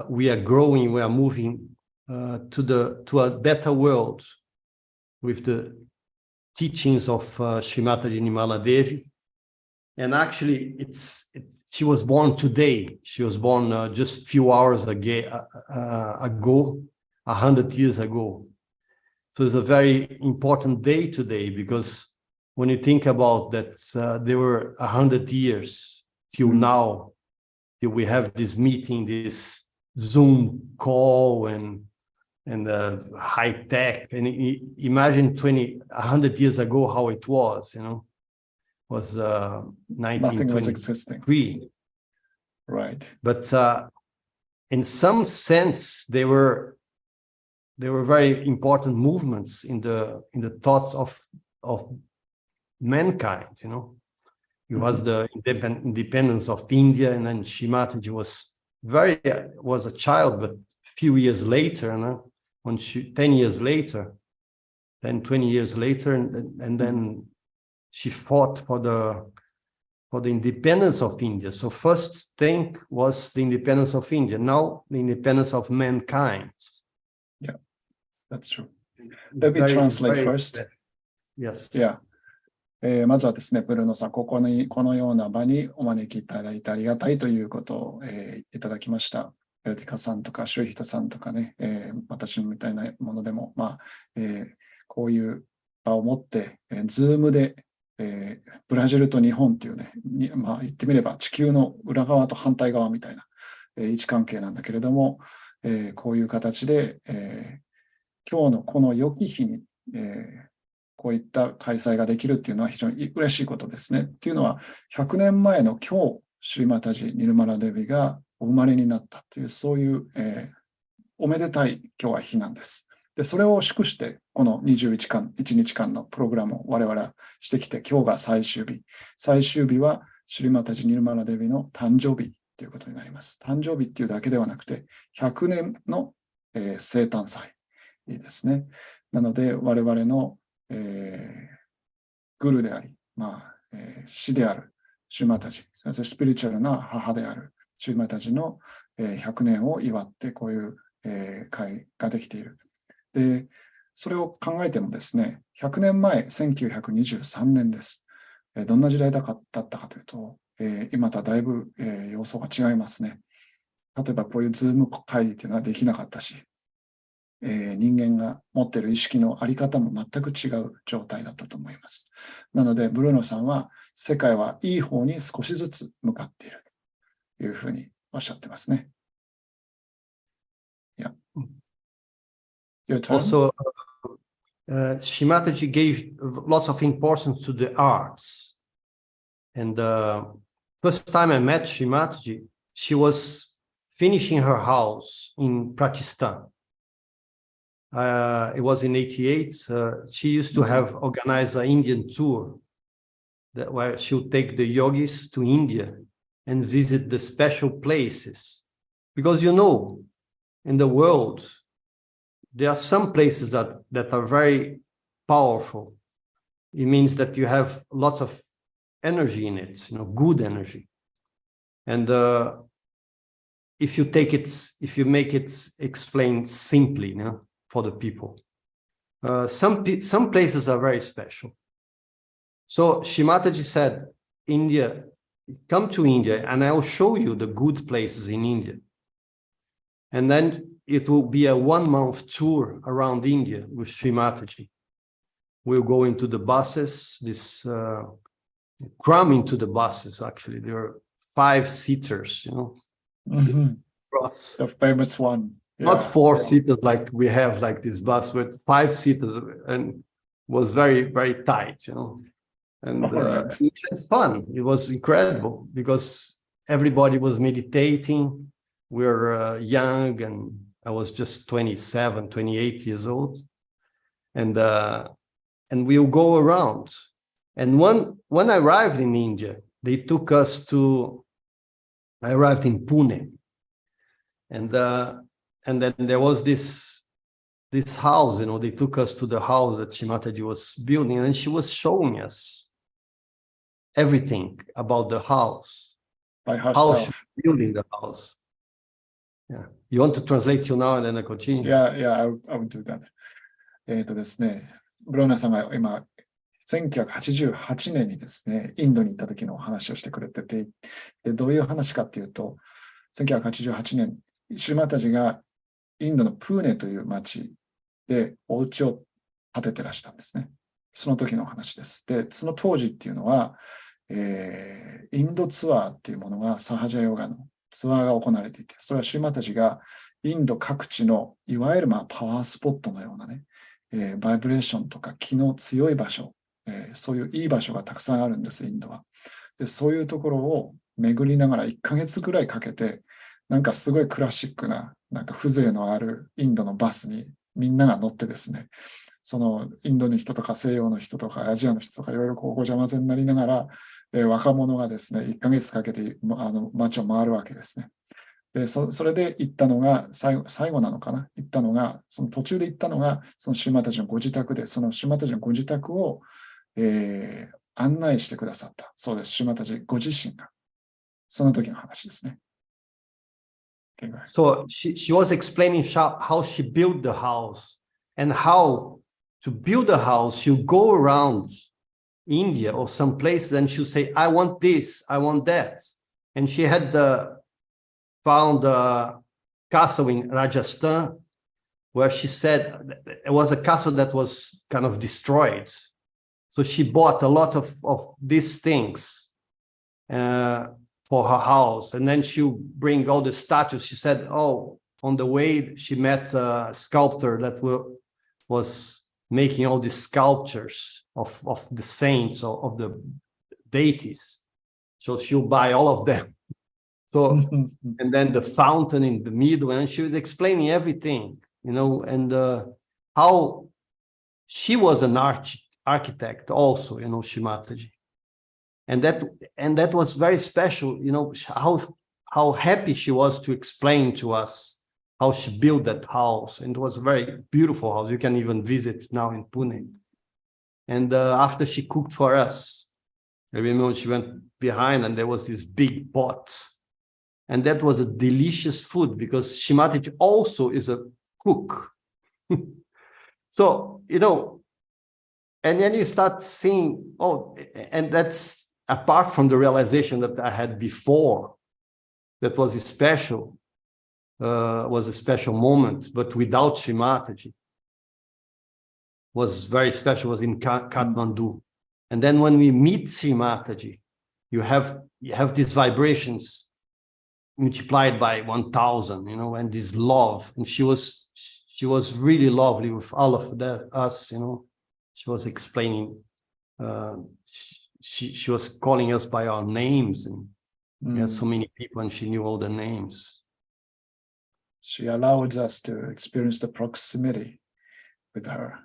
we are growing, we are moving to a better world with the teachings of Srimati Nirmala Devi. And actually, she was born today. She was born just a few hours ago, 100 years ago. So it's a very important day today, because when you think about that, there were 100 years till now, till we have this meeting, this Zoom call and high tech. And imagine 100 years ago how it was, was Nothing was existing. 1923. Right. But in some sense, they were very important movements in the thoughts of mankind. It was the independence of India, and then Srimati was a child, but a few years later, 10 years later, then 20 years later, and then she fought for the independence of India. So first thing was the independence of India, now the independence of mankind. Yeah, that's true. Let me translate first. Yes. Yeah. まずはですね、ブルーノさん、このような場にお招きいただいてありがたいということを、言っていただきました。ベルティカさんとか、シュリヒタさんとかね、私みたいなものでも、こういう場を持って、Zoom で、ブラジルと日本っていうね、言ってみれば地球の裏側と反対側みたいな、位置関係なんだけれども、こういう形で、今日のこの良き日に、こういった開催ができるっていうのは非常に嬉しいことですね。っていうのは、100年前の今日、シリマタジ・ニルマラデビがお生まれになったという、そういう、おめでたい今日は日なんです。で、それを祝して、この21日間のプログラムを我々はしてきて、今日が最終日。最終日は、シリマタジ・ニルマラデビの誕生日ということになります。誕生日っていうだけではなくて、100年の、生誕祭ですね。なので、我々のグルであり、師であるシリマタジ、そしてスピリチュアルな母であるシリマタジの100年を祝ってこういう会ができている。で、それを考えてもですね、100年前、1923年です。どんな時代だったかというと、今とはだいぶ様相が違いますね。例えばこういうズーム会議というのはできなかったし、人間が持っている意識のあり方も全く違う状態だったと思います。なので、ブルーノさんは世界はいい方に少しずつ向かっているというふうにおっしゃってますね。Yeah. Your turn. Also, Shimataji gave lots of importance to the arts. And first time I met Shimataji, she was finishing her house in Pakistan. It was in 88. She used to have organized an Indian tour where she would take the yogis to India and visit the special places. Because, you know, in the world, there are some places that are very powerful. It means that you have lots of energy in it, you know, good energy. And if you make it explained simply, you know, for the people, some places are very special. So Shimataji said, India, come to India and I'll show you the good places in India. And then it will be a 1-month tour around India with Shrimataji. We'll go into the buses, cram into the buses, actually. There are 5-seaters, you know. The famous one. Yeah. Not 4-seaters like we have like this bus, but 5-seaters, and was very, very tight, you know. And it was fun. It was incredible because everybody was meditating. We were young, and I was just 27, 28 years old. And we'll go around. And when I arrived in India, they took us to, I arrived in Pune. And then there was this house, you know, they took us to the house that Shimataji was building, and she was showing us everything about the house. By herself. How she was building the house. Yeah. You want to translate you now and then I continue? Yeah, I will do that. ですね、ブローナさんが今、1988年にですね、インドに行った時のお話をしてくれてて、どういう話かっていうと、1988年、シュマタジがインドのプーネという町でお家を建ててらしたんですね。その時の話です。で、その当時っていうのは、インドツアーっていうものがサハジャヨガのツアーが行われていて、それはシュマタジがインド各地のいわゆるパワースポットのようなね、バイブレーションとか気の強い場所、そういういい場所がたくさんあるんです、インドは。で、そういうところを巡りながら1ヶ月ぐらいかけて、なんかすごいクラシックな、なんか風情のあるインドのバスにみんなが乗ってですね、そのインドの人とか西洋の人とかアジアの人とかいろいろこうごちゃ混ぜになりながら、若者がですね、1ヶ月かけて街を回るわけですね。で、それで行ったのが、最後なのかな、行ったのが、その途中で行ったのが、そのシュマタジのご自宅で、そのシュマタジのご自宅を、案内してくださった。そうです、シュマタジご自身が。その時の話ですね。So she was explaining how she built the house and how to build a house, you go around India or some places and she'll say, I want this, I want that. And she had found a castle in Rajasthan where she said it was a castle that was kind of destroyed. So she bought a lot of these things for her house. And then she'll bring all the statues. She said, oh, on the way, she met a sculptor that was making all these sculptures of the saints or of the deities. So she'll buy all of them. So, and then the fountain in the middle, and she was explaining everything, you know, and how she was an architect also, you know, Shimataji. And that was very special, you know, how happy she was to explain to us how she built that house. And it was a very beautiful house. You can even visit now in Pune. And after she cooked for us, I remember she went behind and there was this big pot. And that was a delicious food because Shimataji also is a cook. So, you know, and then you start seeing, oh, and that's apart from the realization that I had before, that was special. was a special moment, but without Sri Mataji was very special, was in Kathmandu. And then when we meet Sri Mataji, you have these vibrations multiplied by 1,000, you know, and this love. And she was really lovely with all of us, you know. She was explaining, she was calling us by our names, and we had so many people and she knew all the names. She allowed us to experience the proximity with her.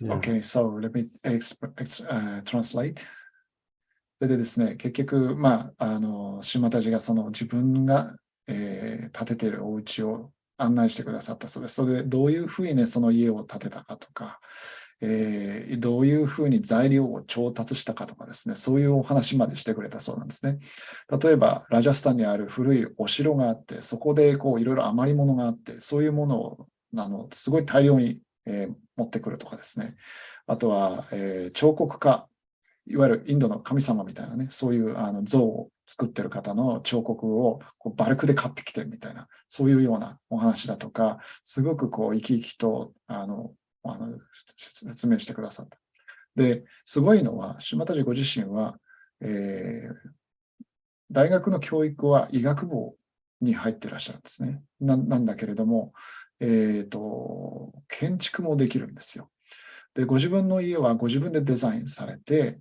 Yeah. Okay, so let me translate. それでですね、結局、シマタジがその自分が、建てているお家を案内してくださったそうです。それでどういうふうにね、その家を建てたかとか、どういうふうに材料を調達したかとかですね、そういうお話までしてくれたそうなんですね。例えば、ラジャスタンにある古いお城があって、そこでこういろいろ余り物があって、そういうものをすごい大量に、持ってくるとかですね。あとは、彫刻家、いわゆるインドの神様みたいなね、そういう像を作ってる方の彫刻をこうバルクで買ってきてみたいな、そういうようなお話だとか、すごくこう生き生きと説明してくださった。で、すごいのは、島田寺ご自身は、大学の教育は医学部に入っていらっしゃるんですね。なんだけれども、建築もできるんですよ。で、ご自分の家はご自分でデザインされて、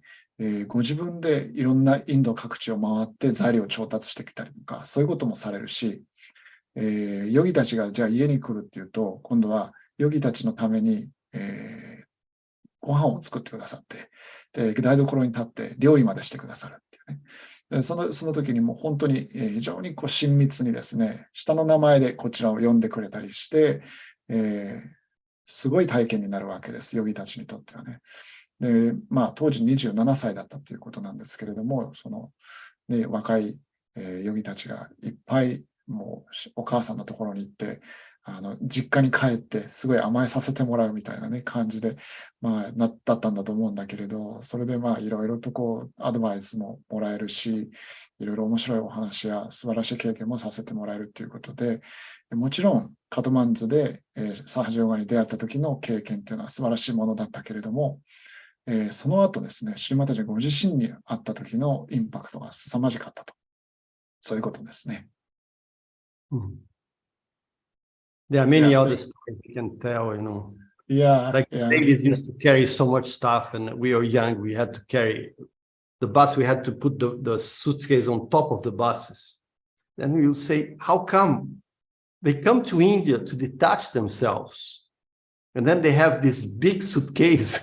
ご自分でいろんなインド各地を回って材料を調達してきたりとか、そういうこともされるし、ヨギたちがじゃあ家に来るっていうと、今度はヨギたちのために、ご飯を作ってくださって、で、台所に立って料理までしてくださるっていうね。でその時にもう本当に非常にこう親密にですね、下の名前でこちらを呼んでくれたりして、すごい体験になるわけです、ヨギたちにとってはね。で、当時27歳だったということなんですけれども、その、ね、若い、ヨギたちがいっぱいもうお母さんのところに行って、実家に帰ってすごい甘えさせてもらうみたいなね、感じで、だったんだと思うんだけれど、それでいろいろとこう、アドバイスももらえるし、いろいろ面白いお話や素晴らしい経験もさせてもらえるということで、もちろんカトマンズで、サーハジヨガに出会った時の経験というのは素晴らしいものだったけれども、その後ですね、シリマタジご自身に会った時のインパクトが凄まじかったと。そういうことですね。There are many other stories you can tell, you know. Like ladies used to carry so much stuff, and we were young, we had to carry the bus, we had to put the suitcase on top of the buses. Then we would say, how come? They come to India to detach themselves, and then they have this big suitcase,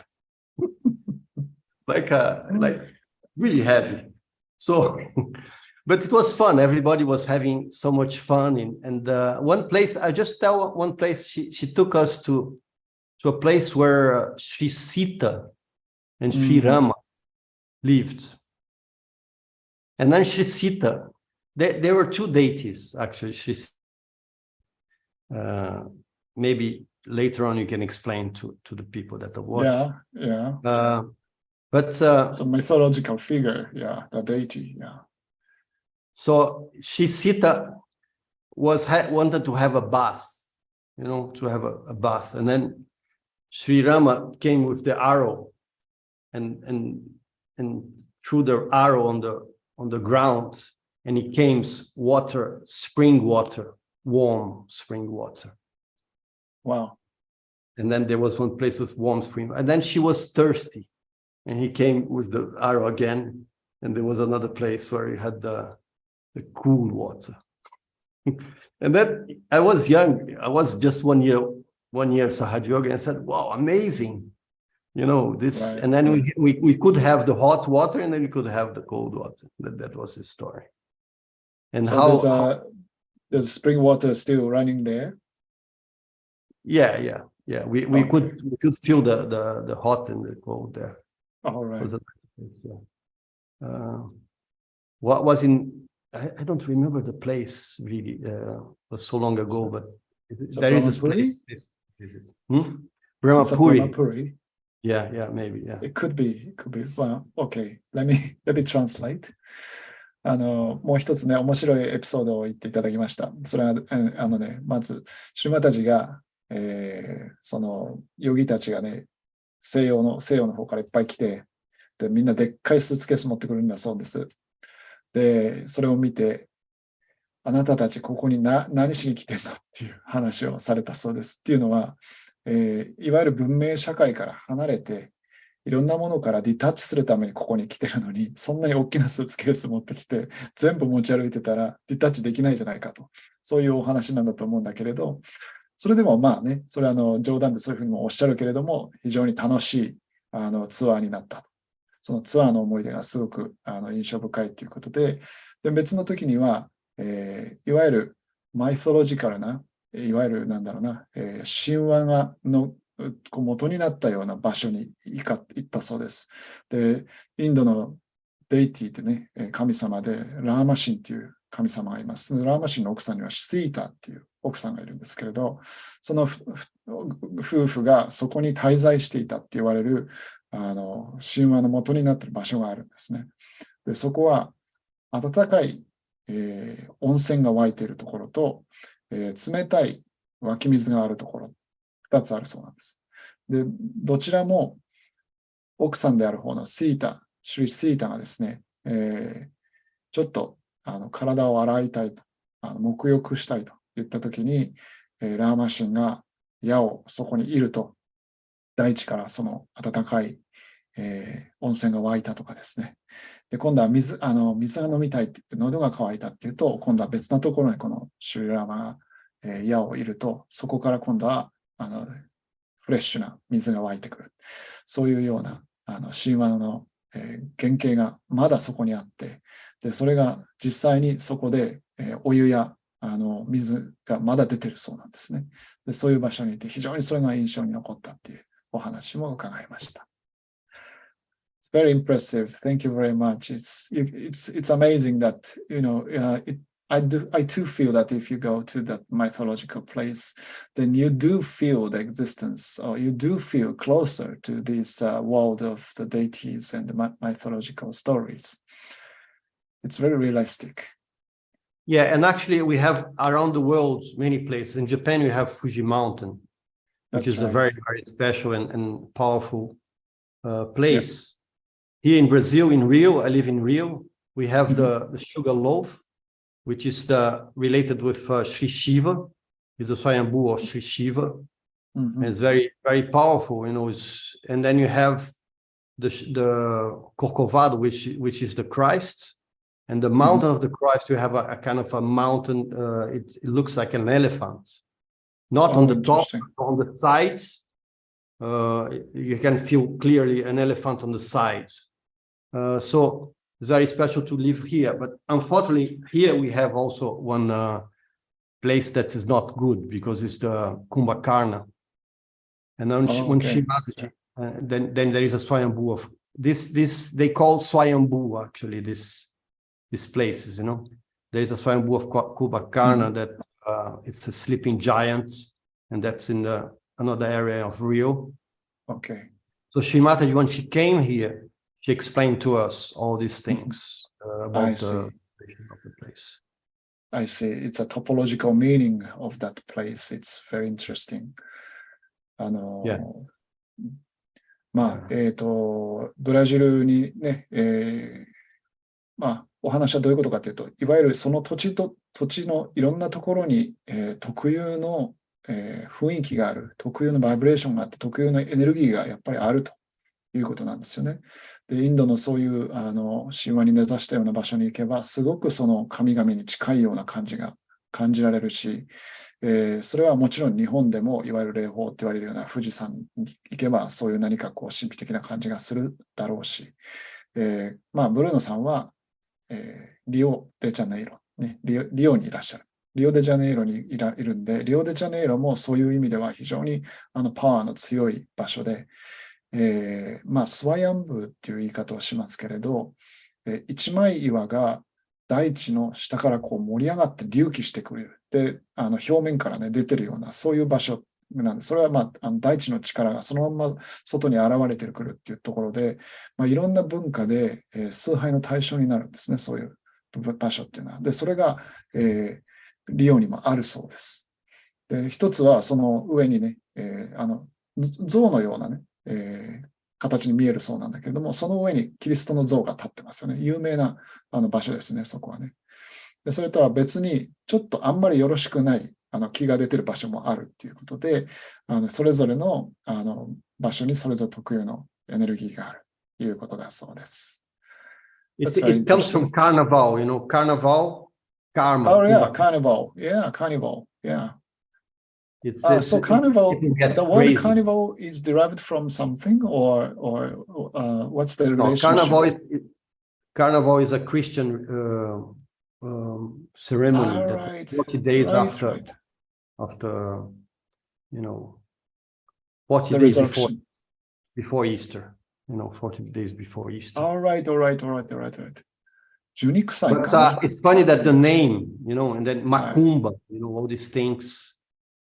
like really heavy. So, but it was fun. Everybody was having so much fun. And one place, I just tell one place, she took us to a place where Sri Sita and Sri Rama lived. And then Sri Sita, there were two deities, actually. Maybe later on you can explain to the people that are watching. But so mythological figure, the deity, So Sri Sita wanted to have a bath, you know, to have a bath, and then Sri Rama came with the arrow, and threw the arrow on the ground, and it came water, spring water, warm spring water. Wow! And then there was one place with warm spring, and then she was thirsty, and he came with the arrow again, and there was another place where he had the cool water. And then I was young. I was just one year Sahaja Yoga, and I said, wow, amazing. You know, this, right. And then we could have the hot water, and then we could have the cold water. That was his story. And so there's spring water still running there? Yeah. We could feel the hot and the cold there. All right. It was a nice place, what was in, I don't remember the place really. It was so long ago, but there is a place. Brahmapuri. Yeah, maybe. Yeah. It could be. Well, okay. Let me translate. もう一つね、面白いエピソードを言っていただきました。それは、まず、シュリマタジが、その、ヨギたちがね、西洋の方からいっぱい来て、で、みんなでっかいスーツケース持ってくるんだそうです。で、それを見て、あなたたちここに何しに来てんのっていう話をされたそうです。っていうのは、いわゆる文明社会から離れて、いろんなものからディタッチするためにここに来てるのに、そんなに大きなスーツケース持ってきて、全部持ち歩いてたらディタッチできないじゃないかと。そういうお話なんだと思うんだけれど、それでもまあね、それは冗談でそういうふうにもおっしゃるけれども、非常に楽しいツアーになったと。そのツアーの思い出がすごく印象深いということで、別の時には、いわゆるマイソロジカルな、いわゆるなんだろうな、神話の元になったような場所に行ったそうです。で、インドのデイティってね、神様でラーマ神っていう神様がいます。ラーマ神の奥さんにはシータっていう奥さんがいるんですけれど、その夫婦がそこに滞在していたって言われる神話の元になっている場所があるんですね。で、そこは暖かい、温泉が湧いているところと、冷たい湧き水があるところ、2つあるそうなんです。で、どちらも奥さんである方のシュリシータがですね、ちょっと体を洗いたいと、沐浴したいと言ったときに、ラーマ神が矢をそこにいると、大地からその温かい、温泉が湧いたとかですね。で、今度は水が飲みたいって言って喉が渇いたっていうと、今度は別なところにこのシュリラーマが、矢をいると、そこから今度はフレッシュな水が湧いてくる。そういうような神話の、原型がまだそこにあって、でそれが実際にそこで、お湯や水がまだ出てるそうなんですね。でそういう場所にいて、非常にそれが印象に残ったっていうお話も伺いました。It's very impressive. Thank you very much. It's amazing that I too feel that if you go to that mythological place, then you do feel the existence, or you do feel closer to this world of the deities and the mythological stories. It's very realistic. Yeah, and actually we have around the world many places. In Japan, you have Fuji Mountain, which is a very, very special and powerful place. Here in Brazil, in Rio, I live in Rio, we have the sugar loaf, which is related with Sri Shiva, is the Swayambhu of Sri Shiva. And it's very, very powerful, and then you have the Corcovado, which is the Christ, and the mountain of the Christ, you have a kind of a mountain, it looks like an elephant, not on the top, on the sides. You can feel clearly an elephant on the sides. So it's very special to live here. But unfortunately, here we have also one place that is not good because it's the Kumbhakarna. And then then there is a Swayambhu of this they call Swayambhu actually, these places, There is a Swayambhu of Kumbhakarna that it's a sleeping giant, and that's in another area of Rio. Okay. So Srimataji, when she came here, she explained to us all these things about the place. I see. It's a topological meaning of that place. It's very interesting. まあ、ブラジルにね、お話はどういうことかというと、いわゆるその土地のいろんなところに、特有の、雰囲気がある、特有のバイブレーションがあって、特有のエネルギーがやっぱりあるということなんですよね。で、インドのそういう神話に根ざしたような場所に行けば、すごくその神々に近いような感じが感じられるし、それはもちろん日本でもいわゆる霊峰って言われるような富士山に行けば、そういう何かこう神秘的な感じがするだろうし、ブルーノさんは、リオデジャネイロ、ね、リオにいらっしゃる。リオデジャネイロにいるんで、リオデジャネイロもそういう意味では非常にパワーの強い場所で、スワヤンブーっていう言い方をしますけれど、一枚岩が大地の下からこう盛り上がって隆起してくる。で、表面からね、出てるような、そういう場所なんで、それは大地の力がそのまま外に現れてくるっていうところで、いろんな文化で、崇拝の対象になるんですね、そういう場所っていうのは。で、それが、リオにもあるそうです。で、一つはその上にね、像のようなね、形に見えるそうなんだけれども、その上にキリストの像が立ってますよね。有名な場所ですね、そこはね。で、それとは別に、ちょっとあんまりよろしくない気が出てる場所もあるっていうことで、それぞれの場所にそれぞれ特有のエネルギーがあるということだそうです。It comes from carnival, carnival, karma. Oh yeah, carnival. Yeah, carnival. Yeah. So carnival, the word carnival is derived from something, or what's the relationship? Carnival is a Christian ceremony that 40 days after 40 days before Easter. 40 days before Easter. All right. 12くさい But it's funny that the name, and then Macumba, all these things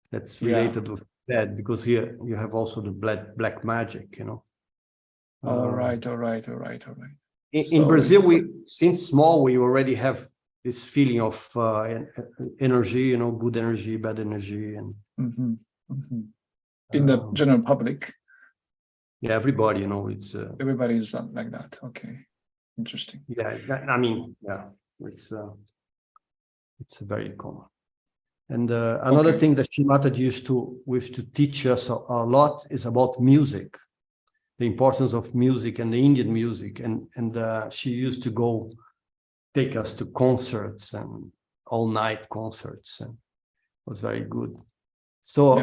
that's related with that, because here you have also the black magic, All right. In Brazil, since small, we already have this feeling of energy, good energy, bad energy, and in the general public. Yeah, everybody, it's everybody is like that. Okay, interesting. Yeah, it's very common. And another thing that Shimata used to teach us a lot is about music, the importance of music and the Indian music, and she used to take us to concerts and all-night concerts, and it was very good. So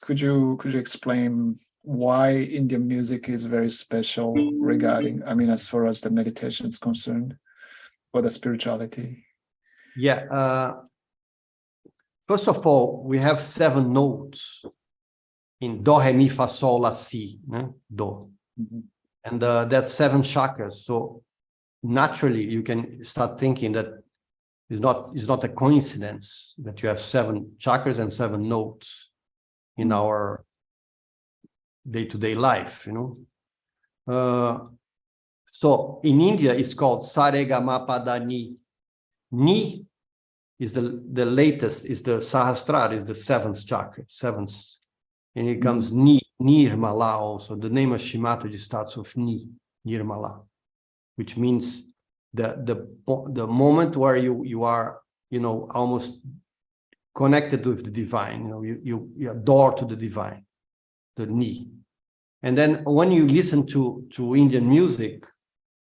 could you explain why Indian music is very special regarding, as far as the meditation is concerned, or the spirituality? Yeah. First of all, we have 7 notes in Do, Re, Mi, Fa, Sol, La, Si, Do. And that's 7 chakras. So naturally, you can start thinking that it's not a coincidence that you have 7 chakras and 7 notes in our day-to-day life, So in India, it's called Saregama Ni. Ni is the latest, is the Sahasrara, is the 7th chakra, 7th. And it comes Nirmala also. The name of Shimataji starts with Ni, Nirmala, which means the moment where you are, almost connected with the divine, you adore to the divine, the Ni. And then when you listen to Indian music,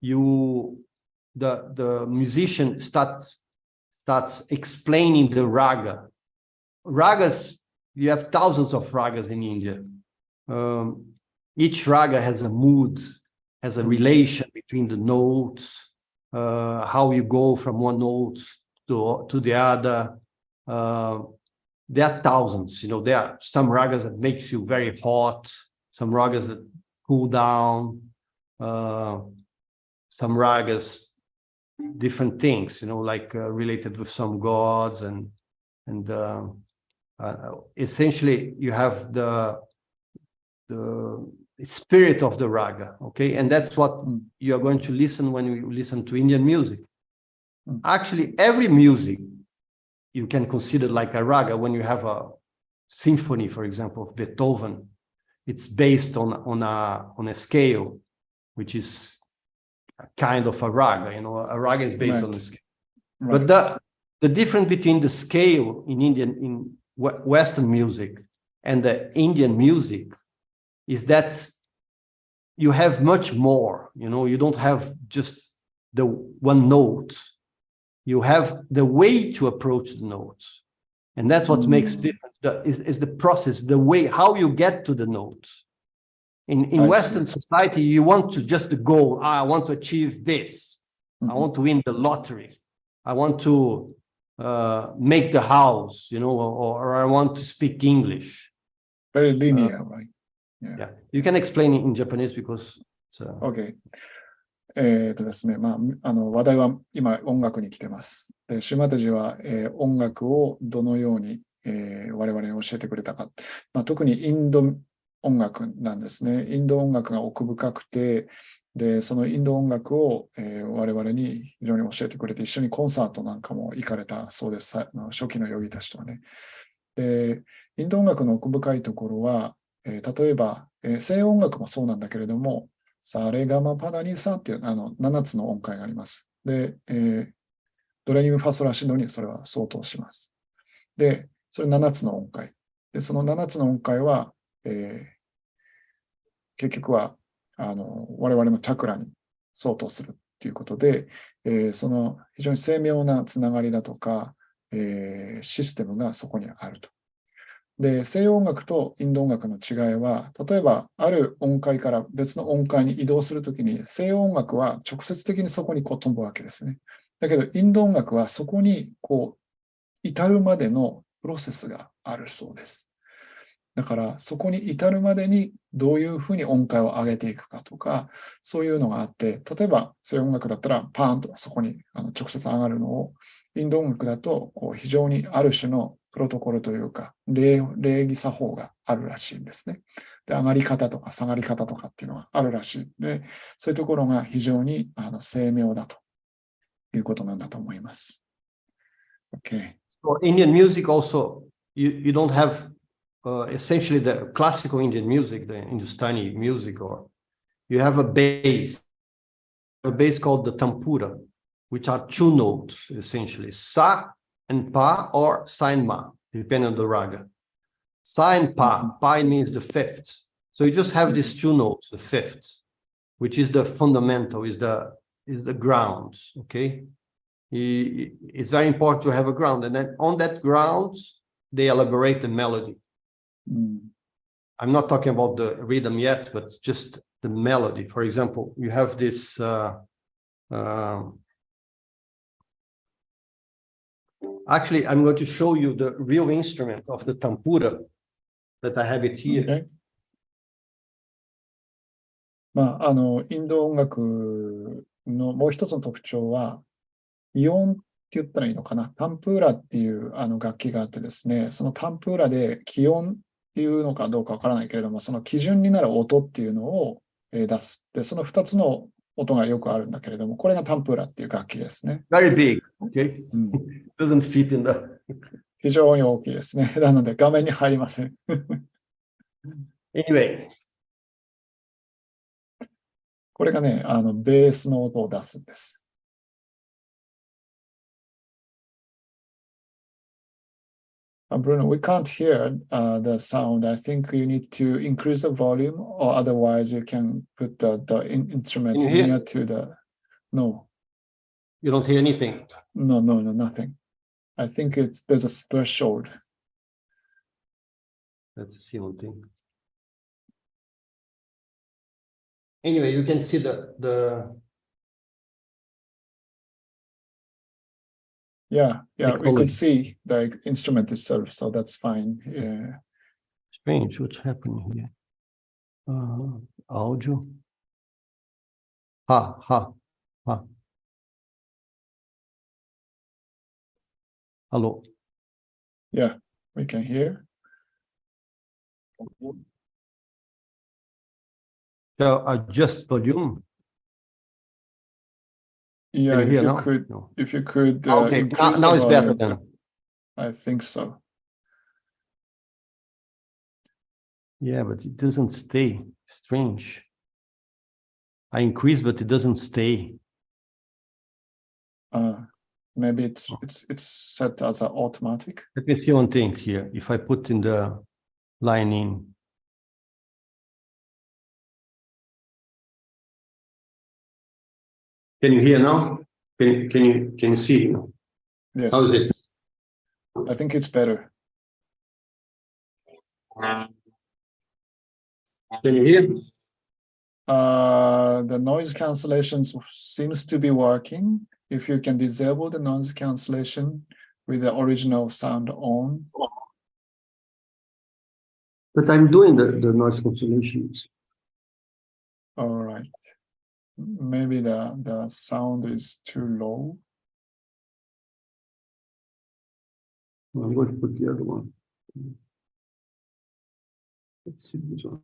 the musician starts explaining the raga. Ragas, you have thousands of ragas in India. Each raga has a mood, has a relation between the notes, how you go from one note to the other. There are thousands, there are some ragas that makes you very hot, some ragas that cool down, some ragas, different things, like related with some gods, and essentially you have the spirit of the raga, okay? And that's what you are going to listen when you listen to Indian music. Actually, every music you can consider like a raga. When you have a symphony, for example, of Beethoven, it's based on a scale, which is a kind of a raga. A raga is based on the scale. Right. But the difference between the scale in Western music and the Indian music is that you have much more. You don't have just the one note. You have the way to approach the notes. And that's what makes difference, is the process, the way, how you get to the notes. In Western society, you want to just go, I want to achieve this. I want to win the lottery. I want to make the house, or I want to speak English. Very linear, right? Yeah. You can explain it in Japanese because it's... Okay. ですね、話題は今音楽に来てます。島田寺は、音楽をどのように、我々に教えてくれたか。特にインド音楽なんですね。インド音楽が奥深くて、で、そのインド音楽を、我々に非常に教えてくれて、一緒にコンサートなんかも行かれたそうです。初期のヨギたちとはね。で、インド音楽の奥深いところは、例えば、西洋音楽もそうなんだけれども、サレガマパダニサっていう7つの音階があります。で、ドレミファソラシドにそれは相当します。で、それ7つの音階。で、その7つの音階は、結局は我々のチャクラに相当するということで、その非常に精妙なつながりだとか、システムがそこにあると。で、西洋音楽とインド音楽の違いは、例えばある音階から別の音階に移動するときに、西洋音楽は直接的にそこに飛ぶわけですね。だけど、インド音楽はそこに至るまでのプロセスがあるそうです。だからそこに至るまでにどういうふうに音階を上げていくかとか、そういうのがあって、例えば西洋音楽だったらパーンとそこに直接上がるのを、インド音楽だと非常にある種のプロトコルというか礼儀作法があるらしいんですね。で、上がり方とか下がり方とかっていうのがあるらしいんで、そういうところが非常に精妙だということなんだと思います。Okay. For Indian music also, you don't have essentially the classical Indian music, the Hindustani music, or you have a bass called the tampura, which are two notes, essentially, sa and pa or sa and ma, depending on the raga. Sa and pa, pa means the fifth. So you just have these two notes, the fifth, which is the fundamental, is the ground, okay? It's very important to have a ground, and then on that ground, they elaborate the melody. I'm not talking about the rhythm yet, but just the melody. For example, you have this actually, I'm going to show you the real instrument of the tampura that I have it here. Okay. インド音楽のもう一つの特徴は、イオンって言ったらいいのかな、タンプーラっていう楽器があってですね、そのタンプーラで気音っていうのかどうかわからないけれども、その基準になる音っていうのを出す。で、その2つの音がよくあるんだけれども、これがタンプーラっていう楽器ですね。Very big, okay? Doesn't fit in the... 非常に大きいですね。なので画面に入りません。Anyway. これがね、ベースの音を出すんです。Bruno, we can't hear the sound. I think you need to increase the volume, or otherwise you can put the instrument near to the... No. You don't hear anything? No, nothing. I think there's a threshold. Let's see one thing. Anyway, you can see the Yeah, we could see the instrument itself, so that's fine. Yeah. Strange, what's happening here? Audio. Ha. Hello. Yeah, we can hear. So adjust volume. Yeah, if you could, No. if you could. Okay, now it's better then. I think so. Yeah, but it doesn't stay. Strange. I increase, but it doesn't stay. Maybe it's set as an automatic. Let me see one thing here. If I put in the line in. Can you hear now? Can you see? Yes. How is this? I think it's better. Can you hear? The noise cancellation seems to be working. If you can disable the noise cancellation with the original sound on. But I'm doing the noise cancellation. All right. Maybe the sound is too low. I'm going to put the other one. Let's see this one.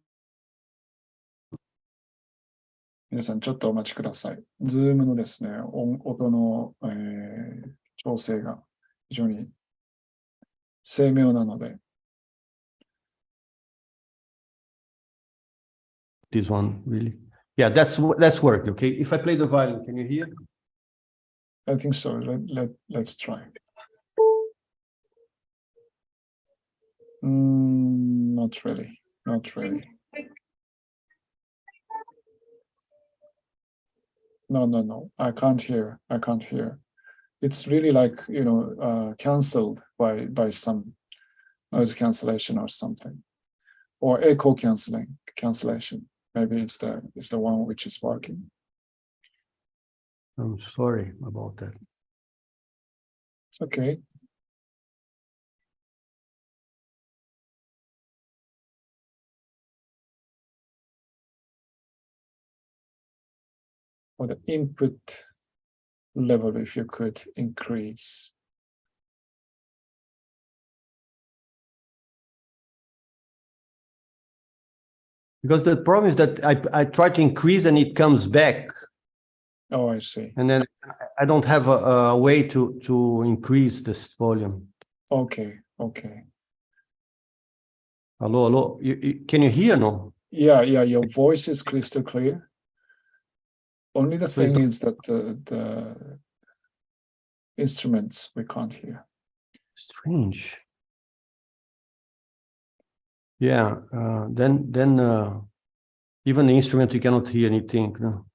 皆さんちょっとお待ちください。ズームのですね、音の、調整が非常に精妙なので。This one, really? Yeah, that's work, okay? If I play the violin, can you hear? I think so. Let's try. Not really. Not really. No. I can't hear. It's really like, canceled by some noise cancellation or something, or echo cancellation. Maybe it's the one which is working. I'm sorry about that. It's okay. Or the input level, if you could increase. Because the problem is that I try to increase and it comes back. Oh, I see. And then I don't have a way to increase this volume. Okay. Hello. Can you hear no? Yeah. Your voice is crystal clear. Only the thing is that the instruments we can't hear. Strange. Yeah. Then even the instrument you cannot hear anything. No?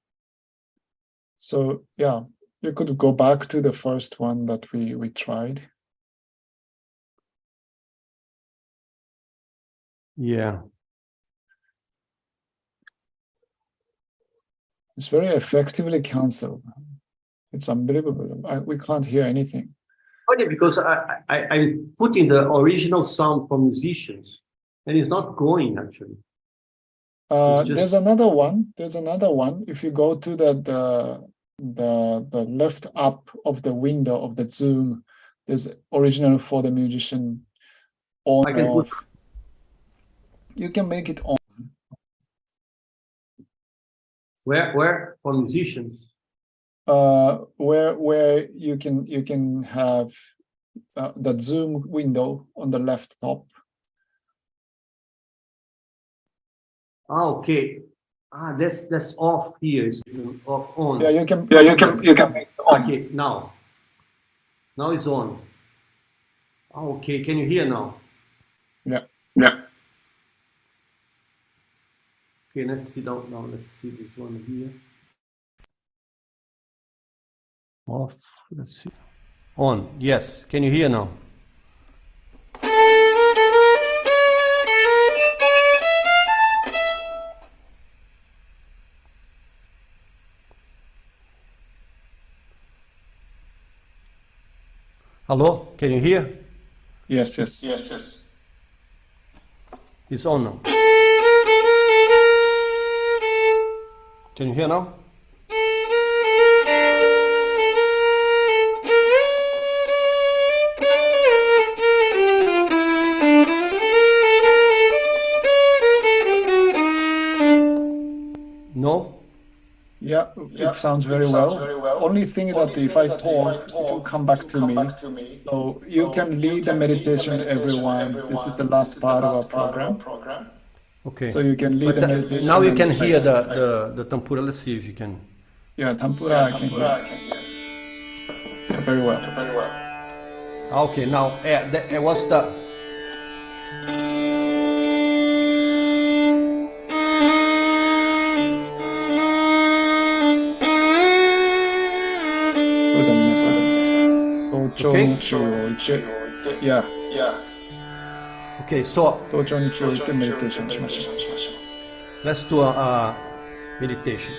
So yeah, you could go back to the first one that we tried. Yeah. It's very effectively canceled. It's unbelievable. We can't hear anything. Funny because I'm putting the original sound from musicians and it's not going actually. There's another one. If you go to the left up of the window of the Zoom, there's original for the musician on I can off. You can make it on. Where for musicians? Where you can have the Zoom window on the left top. Okay. That's off here. It's off on. Yeah, you can make it on. Okay, now it's on. Okay, can you hear now? Yeah. Okay, let's see now. Let's see this one here. Off. Let's see. On. Yes. Can you hear now? Hello? Can you hear? Yes. It's on now. Can you hear now? No? Yeah, it sounds very well. Only thing that if I talk, it will come back to me. So you can lead the meditation, everyone. This is the last part of our program. Okay. So you can lead the meditation. Now you can hear the tempura. Let's see if you can. Yeah, tempura I can hear. Yeah, very well. Okay, now it was the. Okay. Yeah. Okay, so 頭頂に注意してメディテーションしましょう。 let's do a meditation.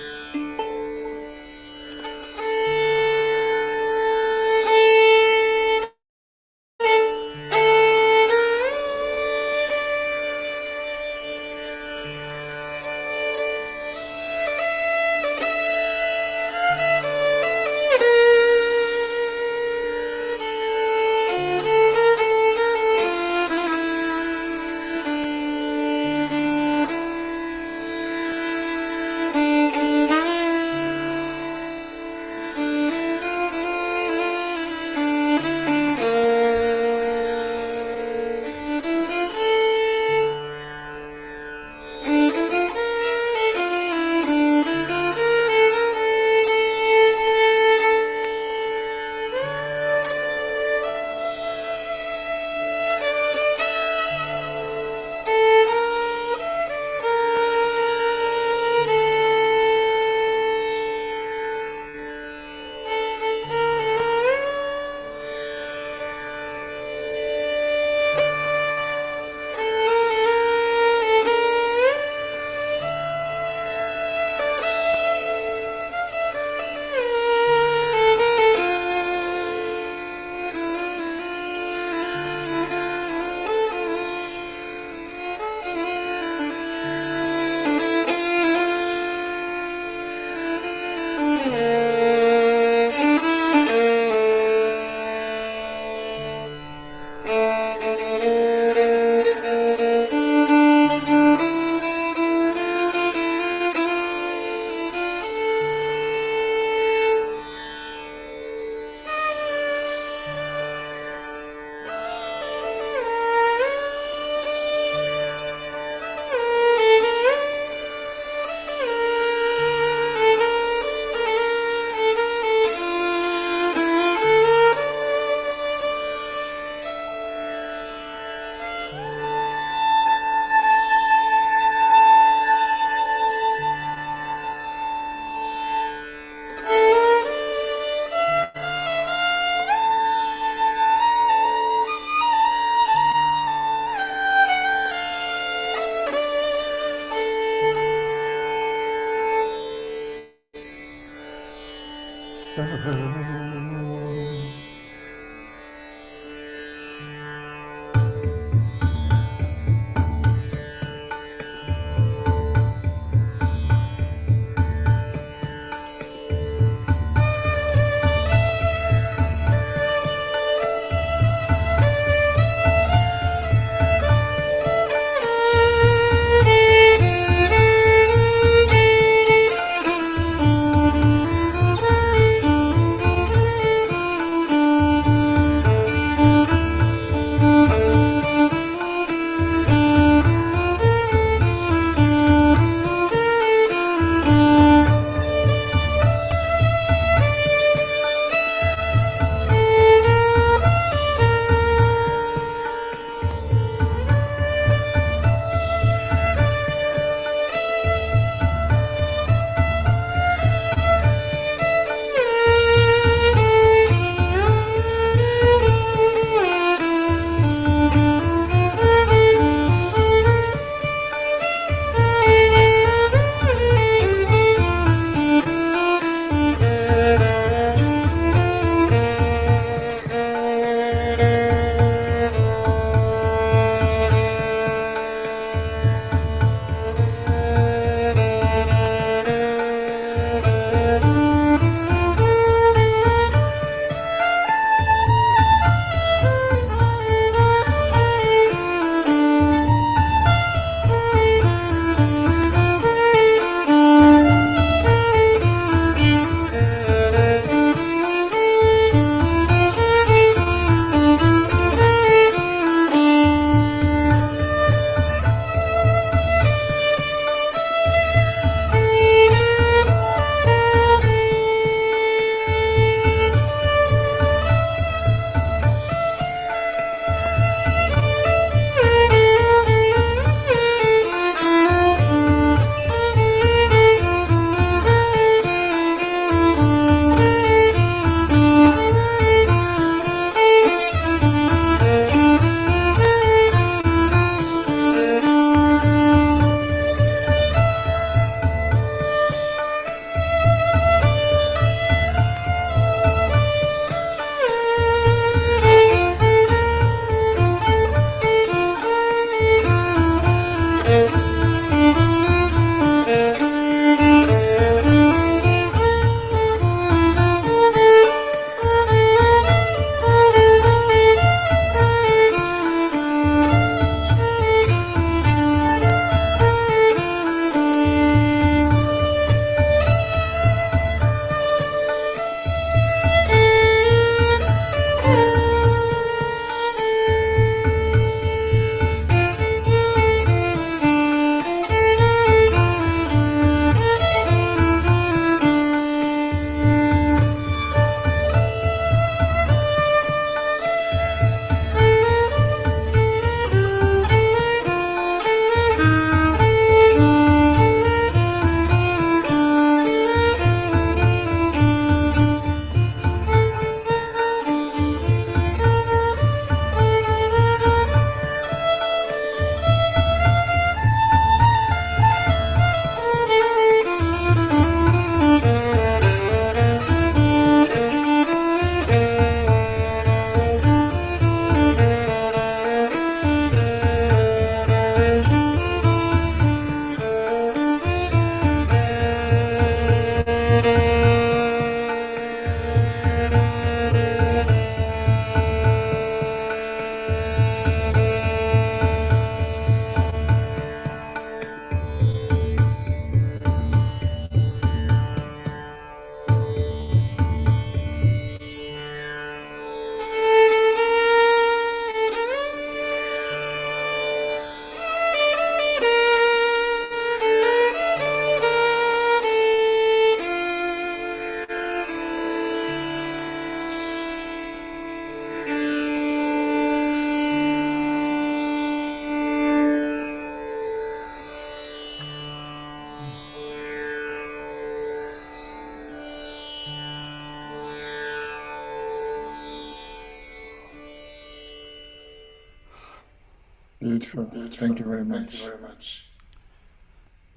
Beautiful. Thank you very much.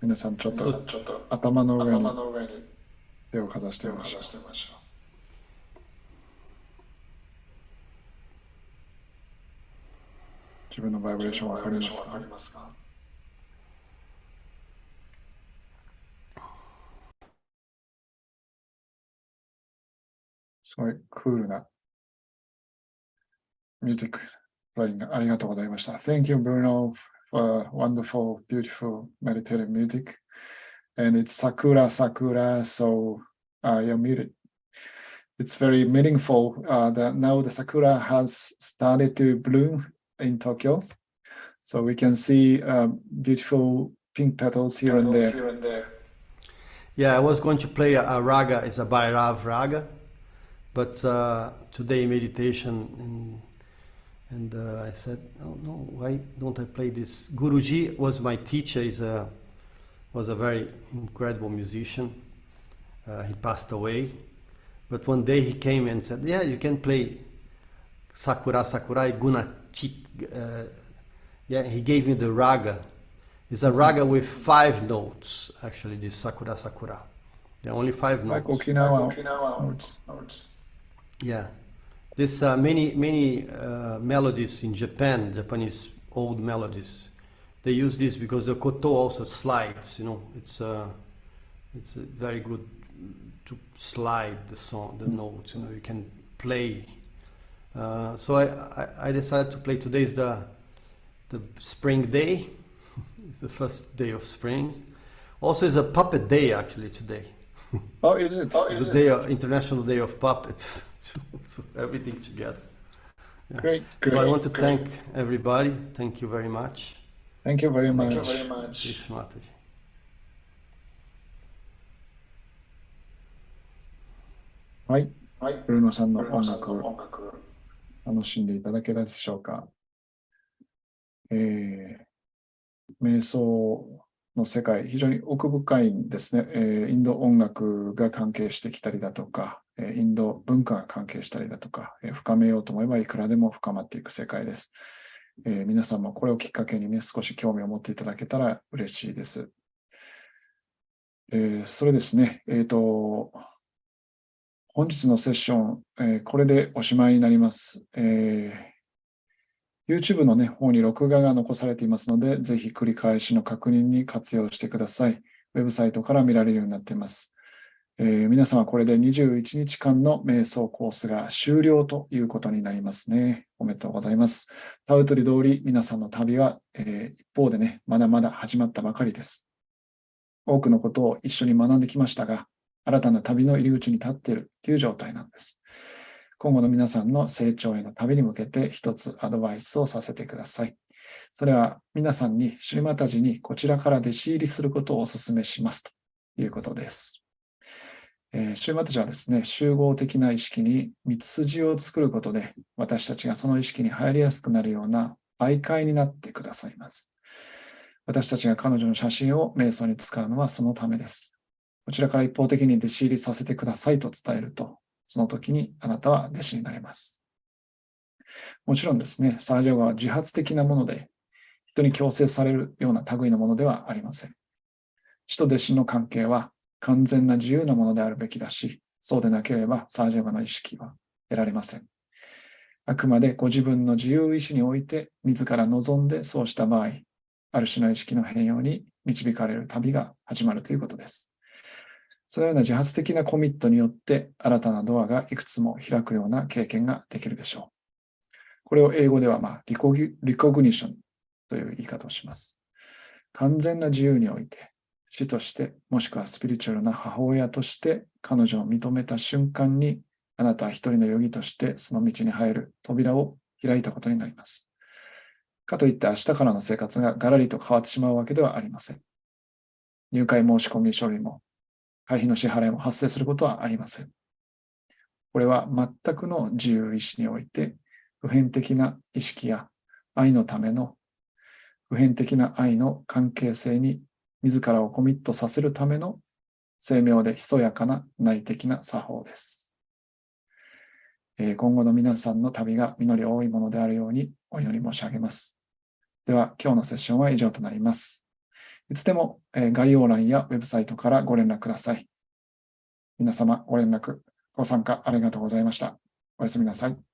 皆さんちょっと頭の上に手をかざしてみましょう。自分のバイブレーションわかりますか？すごいクールなミュージックプレイングありがとうございました。Thank you, Bruno, for wonderful, beautiful meditative music. And it's Sakura, so you're muted. It's very meaningful that now the Sakura has started to bloom in Tokyo. So we can see beautiful pink petals here and there. Yeah, I was going to play a raga, it's a Bhairav raga, but today meditation and I said, oh no, why don't I play this? Guruji was my teacher, was a very incredible musician. He passed away, but one day he came and said, yeah, you can play Sakura Guna Chit. Yeah, he gave me the raga. It's a raga with 5 notes, actually, this Sakura. There are only 5 notes. Like Okinawa notes. Yeah. There's many melodies in Japan, Japanese old melodies. They use this because the koto also slides, you know. It's very good to slide the song, the notes, you know, you can play. So I decided to play. Today is the spring day. It's the first day of spring. Also, it's a puppet day actually today. Oh, is it? The day International Day of Puppets. So everything together. Yeah. Great. So I want to thank everybody. Thank you very much. Thank you very much. Krishna Mataji. はい。ブルーノさんの音楽楽しんでいただけたでしょうか。瞑想の世界、非常に奥深いんですね。インド音楽が関係してきたりだとか、インド文化が関係したりだとか、深めようと思えばいくらでも深まっていく世界です。皆さんもこれをきっかけにね、少し興味を持っていただけたら嬉しいです。それですね、本日のセッション、これでおしまいになります。YouTube の、ね、方に録画が残されていますので、ぜひ繰り返しの確認に活用してください。ウェブサイトから見られるようになっています。皆様これで21日間の瞑想コースが終了ということになりますね。おめでとうございます。タウトリ通り皆さんの旅は、一方でね、まだまだ始まったばかりです。多くのことを一緒に学んできましたが、新たな旅の入り口に立っているという状態なんです。今後の皆さんの成長への旅に向けて一つアドバイスをさせてください。それは皆さんにシュリマタジにこちらから弟子入りすることをお勧めしますということです。シュリマタジはですね、集合的な意識に道筋を作ることで私たちがその意識に入りやすくなるような媒介になってくださいます。私たちが彼女の写真を瞑想に使うのはそのためです。こちらから一方的に弟子入りさせてくださいと伝えると、その時にあなたは弟子になれます。もちろんですね、サージョガは自発的なもので、人に強制されるような類のものではありません。師と弟子の関係は完全な自由なものであるべきだし、そうでなければサージョガの意識は得られません。あくまでご自分の自由意志において、自ら望んでそうした場合、ある種の意識の変容に導かれる旅が始まるということです。そのような自発的なコミットによって新たなドアがいくつも開くような経験ができるでしょう。これを英語ではリコグニションという言い方をします。完全な自由において、師として、もしくはスピリチュアルな母親として彼女を認めた瞬間に、あなたは一人のヨギとしてその道に入る扉を開いたことになります。かといって明日からの生活がガラリと変わってしまうわけではありません。入会申し込み書類も、会費の支払いも発生することはありません。これは全くの自由意志において、普遍的な意識や愛のための、普遍的な愛の関係性に自らをコミットさせるための精妙でひそやかな内的な作法です。今後の皆さんの旅が実り多いものであるようにお祈り申し上げます。では、今日のセッションは以上となります。いつでも概要欄やウェブサイトからご連絡ください。皆様ご連絡、ご参加ありがとうございました。おやすみなさい。